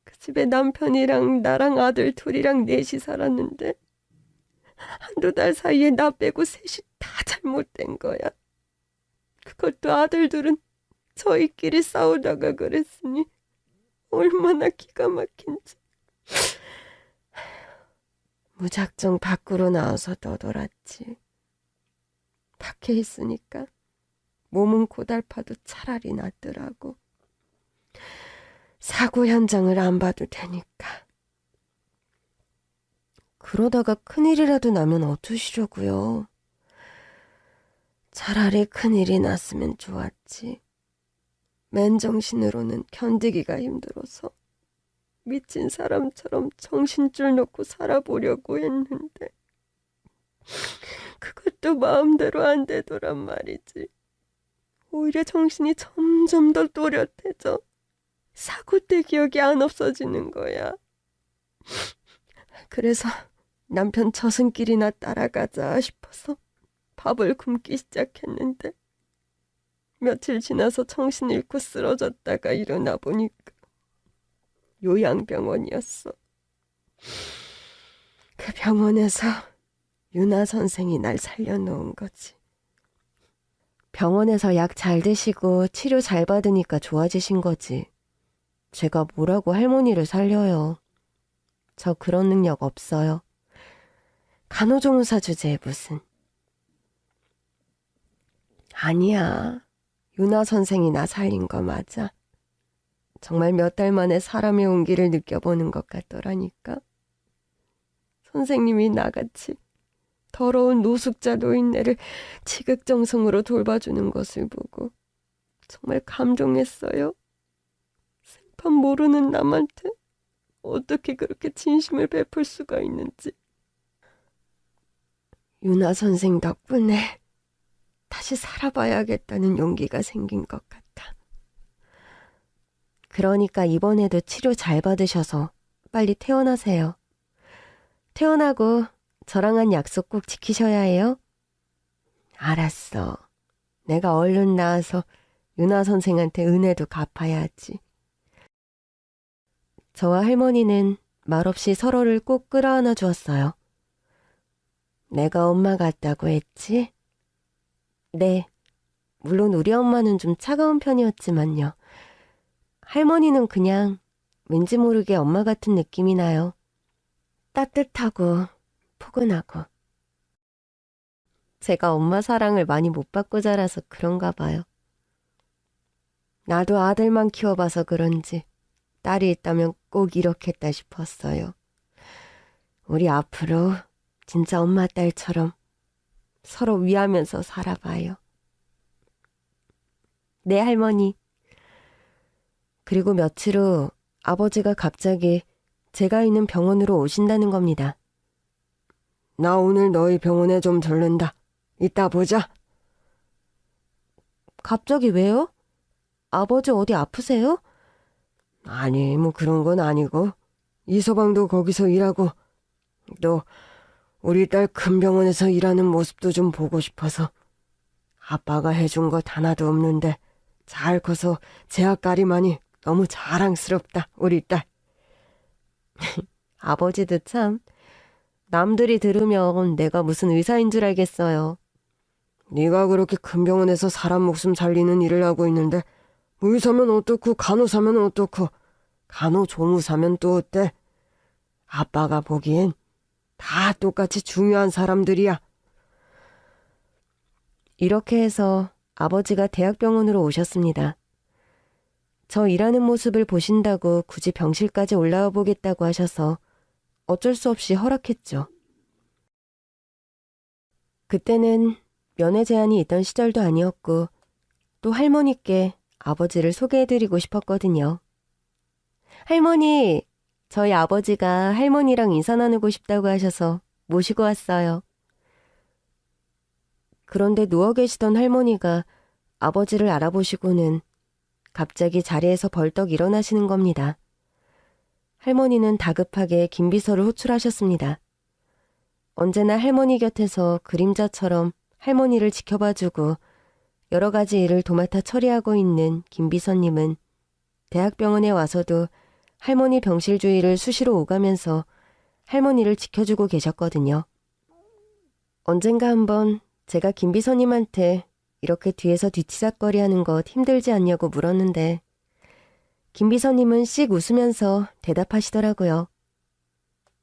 그 집에 남편이랑 나랑 아들 2이랑 넷이 살았는데 1-2달 사이에 나 빼고 셋이 다 잘못된 거야. 그것도 아들 2은 저희끼리 싸우다가 그랬으니 얼마나 기가 막힌지. 무작정 밖으로 나와서 떠돌았지. 밖에 있으니까 몸은 고달파도 차라리 낫더라고. 사고 현장을 안 봐도 되니까. 그러다가 큰일이라도 나면 어쩌시려고요. 차라리 큰일이 났으면 좋았지. 맨정신으로는 견디기가 힘들어서 미친 사람처럼 정신줄 놓고 살아보려고 했는데 그것도 마음대로 안 되더란 말이지. 오히려 정신이 점점 더 또렷해져 사고 때 기억이 안 없어지는 거야. 그래서 남편 저승길이나 따라가자 싶어서 밥을 굶기 시작했는데 며칠 지나서 정신 잃고 쓰러졌다가 일어나 보니까 요양병원이었어. 그 병원에서 유나 선생이 날 살려놓은 거지. 병원에서 약 잘 드시고 치료 잘 받으니까 좋아지신 거지. 제가 뭐라고 할머니를 살려요. 저 그런 능력 없어요. 간호조무사 주제에 무슨. 아니야. 유나 선생이 나 살린 거 맞아. 정말 몇 달 만에 사람의 온기를 느껴보는 것 같더라니까. 선생님이 나같이 더러운 노숙자 노인네를 지극정성으로 돌봐주는 것을 보고 정말 감동했어요. 생판 모르는 남한테 어떻게 그렇게 진심을 베풀 수가 있는지. 유나 선생 덕분에 다시 살아봐야겠다는 용기가 생긴 것 같아. 그러니까 이번에도 치료 잘 받으셔서 빨리 퇴원하세요. 퇴원하고 저랑 한 약속 꼭 지키셔야 해요. 알았어. 내가 얼른 나와서 유나 선생한테 은혜도 갚아야 하지. 저와 할머니는 말없이 서로를 꼭 끌어안아 주었어요. 내가 엄마 같다고 했지? 네. 물론 우리 엄마는 좀 차가운 편이었지만요. 할머니는 그냥 왠지 모르게 엄마 같은 느낌이 나요. 따뜻하고 포근하고. 제가 엄마 사랑을 많이 못 받고 자라서 그런가 봐요. 나도 아들만 키워봐서 그런지 딸이 있다면 꼭 이렇겠다 싶었어요. 우리 앞으로 진짜 엄마 딸처럼 서로 위하면서 살아봐요. 네, 할머니. 그리고 며칠 후 아버지가 갑자기 제가 있는 병원으로 오신다는 겁니다. 나 오늘 너희 병원에 좀 들른다. 이따 보자. 갑자기 왜요? 아버지 어디 아프세요? 아니, 뭐 그런 건 아니고 이서방도 거기서 일하고 또 우리 딸 큰 병원에서 일하는 모습도 좀 보고 싶어서. 아빠가 해준 것 하나도 없는데 잘 커서 제아까리만이 너무 자랑스럽다, 우리 딸. 아버지도 참, 남들이 들으면 내가 무슨 의사인 줄 알겠어요. 네가 그렇게 큰 병원에서 사람 목숨 살리는 일을 하고 있는데 의사면 어떻고 간호사면 어떻고 간호조무사면 또 어때? 아빠가 보기엔 다 똑같이 중요한 사람들이야. 이렇게 해서 아버지가 대학병원으로 오셨습니다. 저 일하는 모습을 보신다고 굳이 병실까지 올라와 보겠다고 하셔서 어쩔 수 없이 허락했죠. 그때는 면회 제한이 있던 시절도 아니었고 또 할머니께 아버지를 소개해드리고 싶었거든요. 할머니, 저희 아버지가 할머니랑 인사 나누고 싶다고 하셔서 모시고 왔어요. 그런데 누워 계시던 할머니가 아버지를 알아보시고는 갑자기 자리에서 벌떡 일어나시는 겁니다. 할머니는 다급하게 김비서를 호출하셨습니다. 언제나 할머니 곁에서 그림자처럼 할머니를 지켜봐주고 여러 가지 일을 도맡아 처리하고 있는 김비서님은 대학병원에 와서도 할머니 병실 주위를 수시로 오가면서 할머니를 지켜주고 계셨거든요. 언젠가 한번 제가 김비서님한테 이렇게 뒤에서 뒤치작거리 하는 것 힘들지 않냐고 물었는데 김비서님은 씩 웃으면서 대답하시더라고요.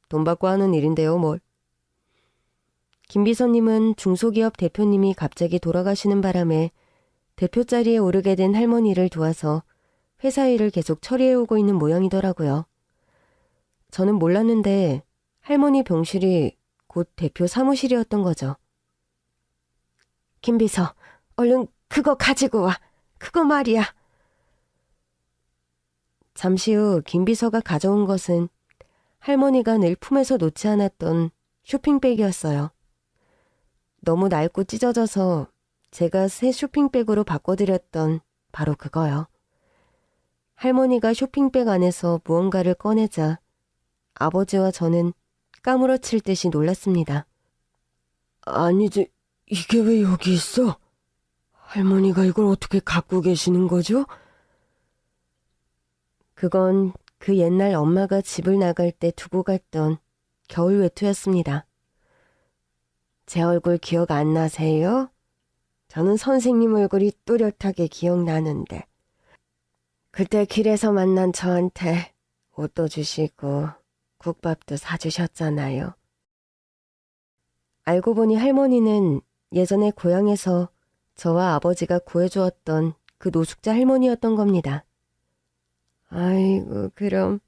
돈 받고 하는 일인데요, 뭘. 김비서님은 중소기업 대표님이 갑자기 돌아가시는 바람에 대표 자리에 오르게 된 할머니를 도와서 회사 일을 계속 처리해오고 있는 모양이더라고요. 저는 몰랐는데 할머니 병실이 곧 대표 사무실이었던 거죠. 김비서, 얼른 그거 가지고 와. 그거 말이야. 잠시 후 김비서가 가져온 것은 할머니가 늘 품에서 놓지 않았던 쇼핑백이었어요. 너무 낡고 찢어져서 제가 새 쇼핑백으로 바꿔드렸던 바로 그거요. 할머니가 쇼핑백 안에서 무언가를 꺼내자 아버지와 저는 까무러칠 듯이 놀랐습니다. 아니지, 이게 왜 여기 있어? 할머니가 이걸 어떻게 갖고 계시는 거죠? 그건 그 옛날 엄마가 집을 나갈 때 두고 갔던 겨울 외투였습니다. 제 얼굴 기억 안 나세요? 저는 선생님 얼굴이 또렷하게 기억나는데. 그때 길에서 만난 저한테 옷도 주시고 국밥도 사주셨잖아요. 알고 보니 할머니는 예전에 고향에서 저와 아버지가 구해주었던 그 노숙자 할머니였던 겁니다. 아이고, 그럼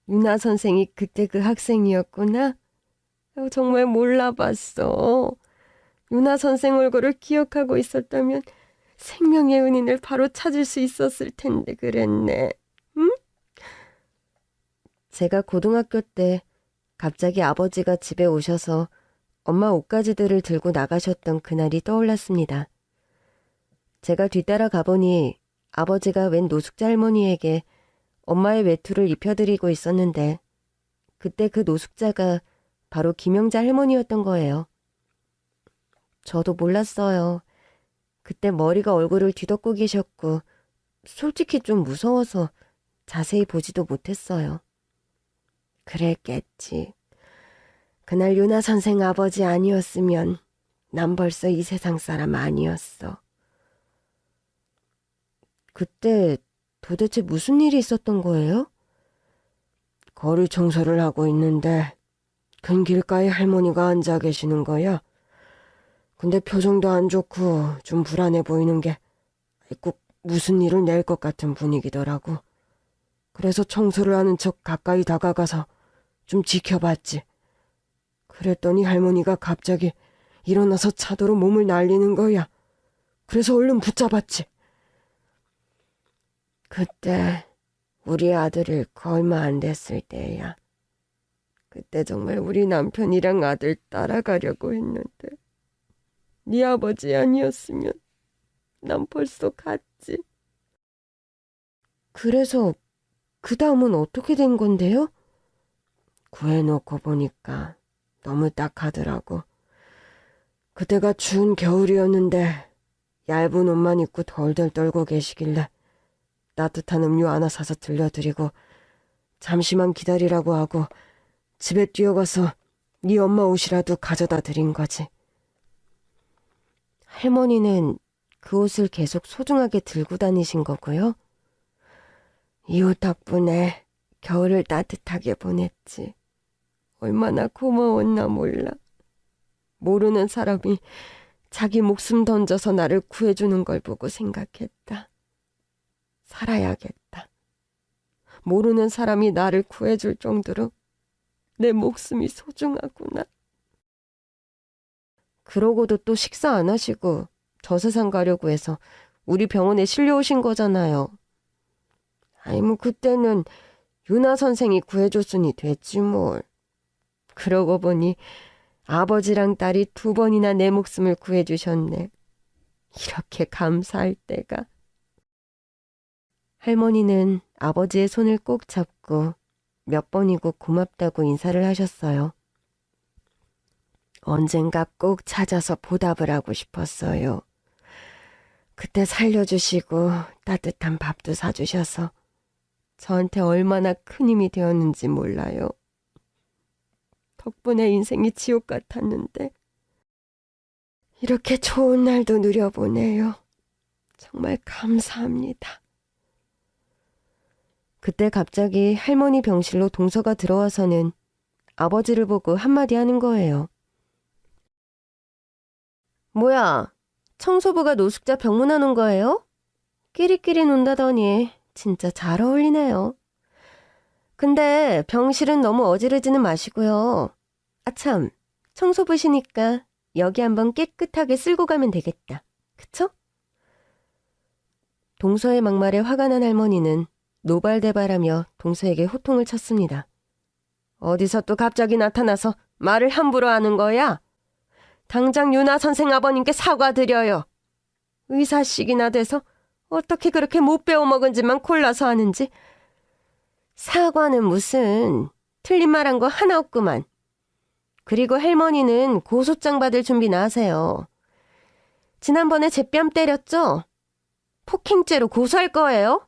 유나 선생이 그때 그 학생이었구나? 정말 몰라봤어. 유나 선생 얼굴을 기억하고 있었다면 생명의 은인을 바로 찾을 수 있었을 텐데 그랬네. 응? 제가 고등학교 때 갑자기 아버지가 집에 오셔서 엄마 옷가지들을 들고 나가셨던 그날이 떠올랐습니다. 제가 뒤따라 가보니 아버지가 웬 노숙자 할머니에게 엄마의 외투를 입혀드리고 있었는데 그때 그 노숙자가 바로 김영자 할머니였던 거예요. 저도 몰랐어요. 그때 머리가 얼굴을 뒤덮고 계셨고 솔직히 좀 무서워서 자세히 보지도 못했어요. 그랬겠지. 그날 유나 선생 아버지 아니었으면 난 벌써 이 세상 사람 아니었어. 그때 도대체 무슨 일이 있었던 거예요? 거리 청소를 하고 있는데 큰 길가에 할머니가 앉아 계시는 거야. 근데 표정도 안 좋고 좀 불안해 보이는 게 꼭 무슨 일을 낼 것 같은 분위기더라고. 그래서 청소를 하는 척 가까이 다가가서 좀 지켜봤지. 그랬더니 할머니가 갑자기 일어나서 차도로 몸을 날리는 거야. 그래서 얼른 붙잡았지. 그때 우리 아들 잃고 얼마 안 됐을 때야. 그때 정말 우리 남편이랑 아들 따라가려고 했는데 네 아버지 아니었으면 난 벌써 갔지. 그래서 그 다음은 어떻게 된 건데요? 구해놓고 보니까 너무 딱하더라고. 그때가 추운 겨울이었는데 얇은 옷만 입고 덜덜 떨고 계시길래 따뜻한 음료 하나 사서 들려드리고 잠시만 기다리라고 하고 집에 뛰어가서 네 엄마 옷이라도 가져다 드린 거지. 할머니는 그 옷을 계속 소중하게 들고 다니신 거고요. 이 옷 덕분에 겨울을 따뜻하게 보냈지. 얼마나 고마웠나 몰라. 모르는 사람이 자기 목숨 던져서 나를 구해주는 걸 보고 생각했다. 살아야겠다. 모르는 사람이 나를 구해줄 정도로 내 목숨이 소중하구나. 그러고도 또 식사 안 하시고 저 세상 가려고 해서 우리 병원에 실려오신 거잖아요. 아이 뭐 그때는 유나 선생이 구해줬으니 됐지 뭘. 그러고 보니 아버지랑 딸이 2번이나 내 목숨을 구해주셨네. 이렇게 감사할 때가. 할머니는 아버지의 손을 꼭 잡고 몇 번이고 고맙다고 인사를 하셨어요. 언젠가 꼭 찾아서 보답을 하고 싶었어요. 그때 살려주시고 따뜻한 밥도 사주셔서 저한테 얼마나 큰 힘이 되었는지 몰라요. 덕분에 인생이 지옥 같았는데 이렇게 좋은 날도 누려보네요. 정말 감사합니다. 그때 갑자기 할머니 병실로 동서가 들어와서는 아버지를 보고 한마디 하는 거예요. 뭐야, 청소부가 노숙자 병문안 온 거예요? 끼리끼리 논다더니 진짜 잘 어울리네요. 근데 병실은 너무 어지르지는 마시고요. 아참, 청소부시니까 여기 한번 깨끗하게 쓸고 가면 되겠다. 그쵸? 동서의 막말에 화가 난 할머니는 노발대발하며 동서에게 호통을 쳤습니다. 어디서 또 갑자기 나타나서 말을 함부로 하는 거야? 당장 윤아 선생 아버님께 사과드려요. 의사식이나 돼서 어떻게 그렇게 못 배워먹은 짓만 골라서 하는지. 사과는 무슨, 틀린 말한 거 하나 없구만. 그리고 할머니는 고소장 받을 준비나 하세요. 지난번에 제 뺨 때렸죠? 폭행죄로 고소할 거예요?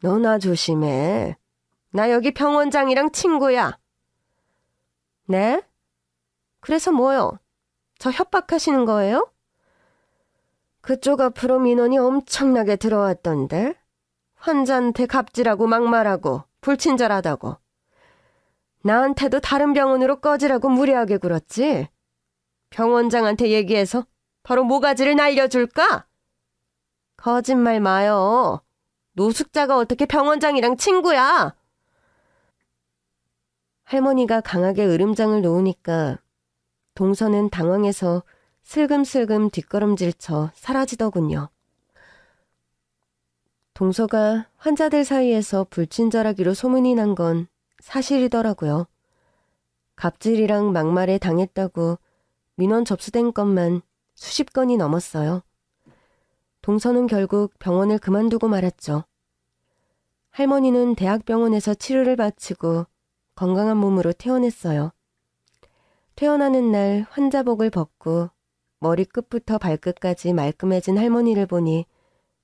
너나 조심해. 나 여기 병원장이랑 친구야. 네? 그래서 뭐요? 저 협박하시는 거예요? 그쪽 앞으로 민원이 엄청나게 들어왔던데. 환자한테 갑질하고 막말하고 불친절하다고. 나한테도 다른 병원으로 꺼지라고 무례하게 굴었지. 병원장한테 얘기해서 바로 모가지를 날려줄까? 거짓말 마요. 노숙자가 어떻게 병원장이랑 친구야? 할머니가 강하게 으름장을 놓으니까 동서는 당황해서 슬금슬금 뒷걸음질쳐 사라지더군요. 동서가 환자들 사이에서 불친절하기로 소문이 난 건 사실이더라고요. 갑질이랑 막말에 당했다고 민원 접수된 건만 수십 건이 넘었어요. 동서는 결국 병원을 그만두고 말았죠. 할머니는 대학병원에서 치료를 마치고 건강한 몸으로 퇴원했어요. 퇴원하는 날 환자복을 벗고 머리끝부터 발끝까지 말끔해진 할머니를 보니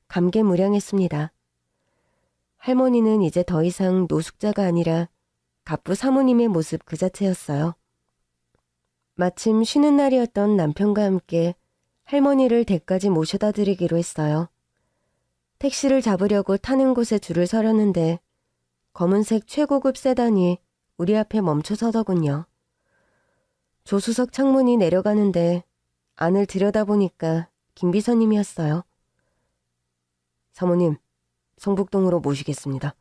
감개무량했습니다. 할머니는 이제 더 이상 노숙자가 아니라 갑부 사모님의 모습 그 자체였어요. 마침 쉬는 날이었던 남편과 함께 할머니를 댁까지 모셔다 드리기로 했어요. 택시를 잡으려고 타는 곳에 줄을 서려는데 검은색 최고급 세단이 우리 앞에 멈춰서더군요. 조수석 창문이 내려가는데 안을 들여다보니까 김 비서님이었어요. 사모님, 성북동으로 모시겠습니다.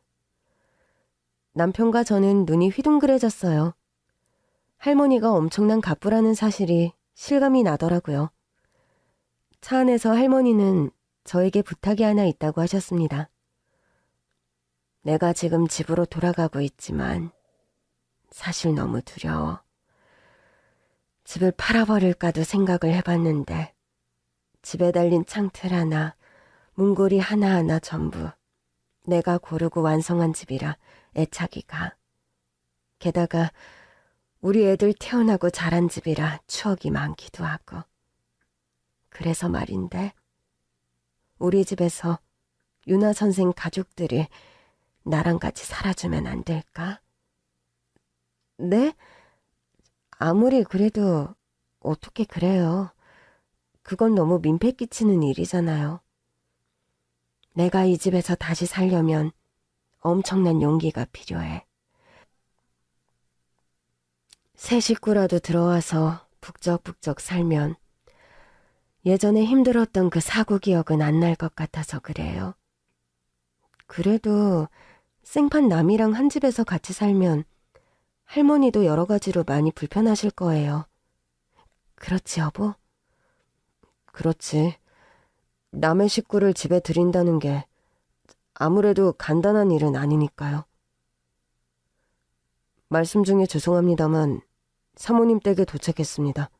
남편과 저는 눈이 휘둥그레졌어요. 할머니가 엄청난 갑부라는 사실이 실감이 나더라고요. 차 안에서 할머니는 저에게 부탁이 하나 있다고 하셨습니다. 내가 지금 집으로 돌아가고 있지만 사실 너무 두려워. 집을 팔아버릴까도 생각을 해봤는데 집에 달린 창틀 하나, 문고리 하나하나 전부 내가 고르고 완성한 집이라 애착이 가. 게다가 우리 애들 태어나고 자란 집이라 추억이 많기도 하고. 그래서 말인데 우리 집에서 윤아 선생 가족들이 나랑 같이 살아주면 안 될까? 네? 아무리 그래도 어떻게 그래요. 그건 너무 민폐 끼치는 일이잖아요. 내가 이 집에서 다시 살려면 엄청난 용기가 필요해. 새 식구라도 들어와서 북적북적 살면 예전에 힘들었던 그 사고 기억은 안 날 것 같아서 그래요. 그래도 생판 남이랑 한 집에서 같이 살면 할머니도 여러 가지로 많이 불편하실 거예요. 그렇지, 여보? 그렇지. 남의 식구를 집에 들인다는 게 아무래도 간단한 일은 아니니까요. 말씀 중에 죄송합니다만 사모님 댁에 도착했습니다.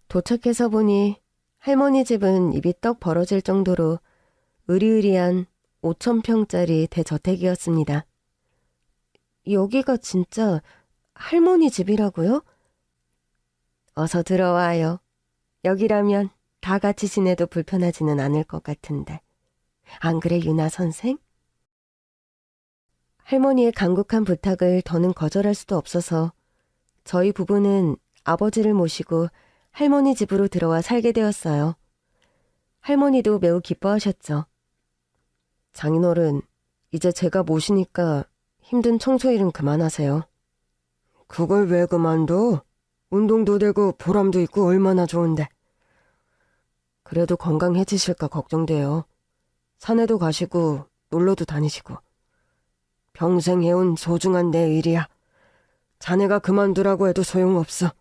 도착해서 보니 할머니 집은 입이 떡 벌어질 정도로 으리으리한 5,000평짜리 대저택이었습니다. 여기가 진짜 할머니 집이라고요? 어서 들어와요. 여기라면 다 같이 지내도 불편하지는 않을 것 같은데. 안 그래, 윤아 선생? 할머니의 간곡한 부탁을 더는 거절할 수도 없어서 저희 부부는 아버지를 모시고 할머니 집으로 들어와 살게 되었어요. 할머니도 매우 기뻐하셨죠. 장인어른, 이제 제가 모시니까 힘든 청소일은 그만하세요. 그걸 왜 그만둬? 운동도 되고 보람도 있고 얼마나 좋은데. 그래도 건강해지실까 걱정돼요. 산에도 가시고 놀러도 다니시고. 평생 해온 소중한 내 일이야. 자네가 그만두라고 해도 소용없어.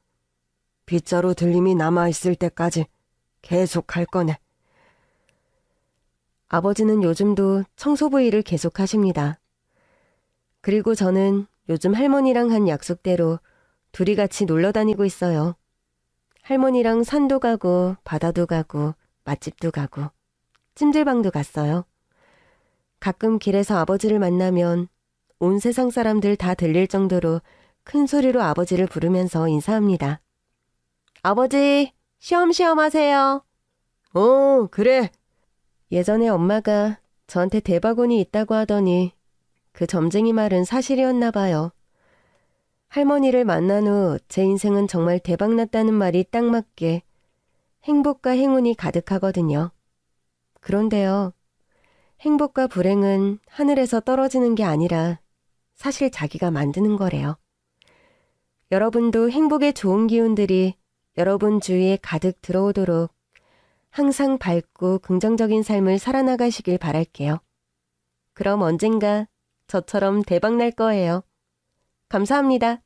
빗자루 들림이 남아있을 때까지 계속 할 거네. 아버지는 요즘도 청소부 일을 계속 하십니다. 그리고 저는 요즘 할머니랑 한 약속대로 둘이 같이 놀러 다니고 있어요. 할머니랑 산도 가고 바다도 가고 맛집도 가고 찜질방도 갔어요. 가끔 길에서 아버지를 만나면 온 세상 사람들 다 들릴 정도로 큰 소리로 아버지를 부르면서 인사합니다. 아버지, 쉬엄쉬엄 하세요. 그래. 예전에 엄마가 저한테 대바구니 있다고 하더니 그 점쟁이 말은 사실이었나 봐요. 할머니를 만난 후 제 인생은 정말 대박났다는 말이 딱 맞게 행복과 행운이 가득하거든요. 그런데요, 행복과 불행은 하늘에서 떨어지는 게 아니라 사실 자기가 만드는 거래요. 여러분도 행복의 좋은 기운들이 여러분 주위에 가득 들어오도록 항상 밝고 긍정적인 삶을 살아나가시길 바랄게요. 그럼 언젠가 저처럼 대박 날 거예요. 감사합니다.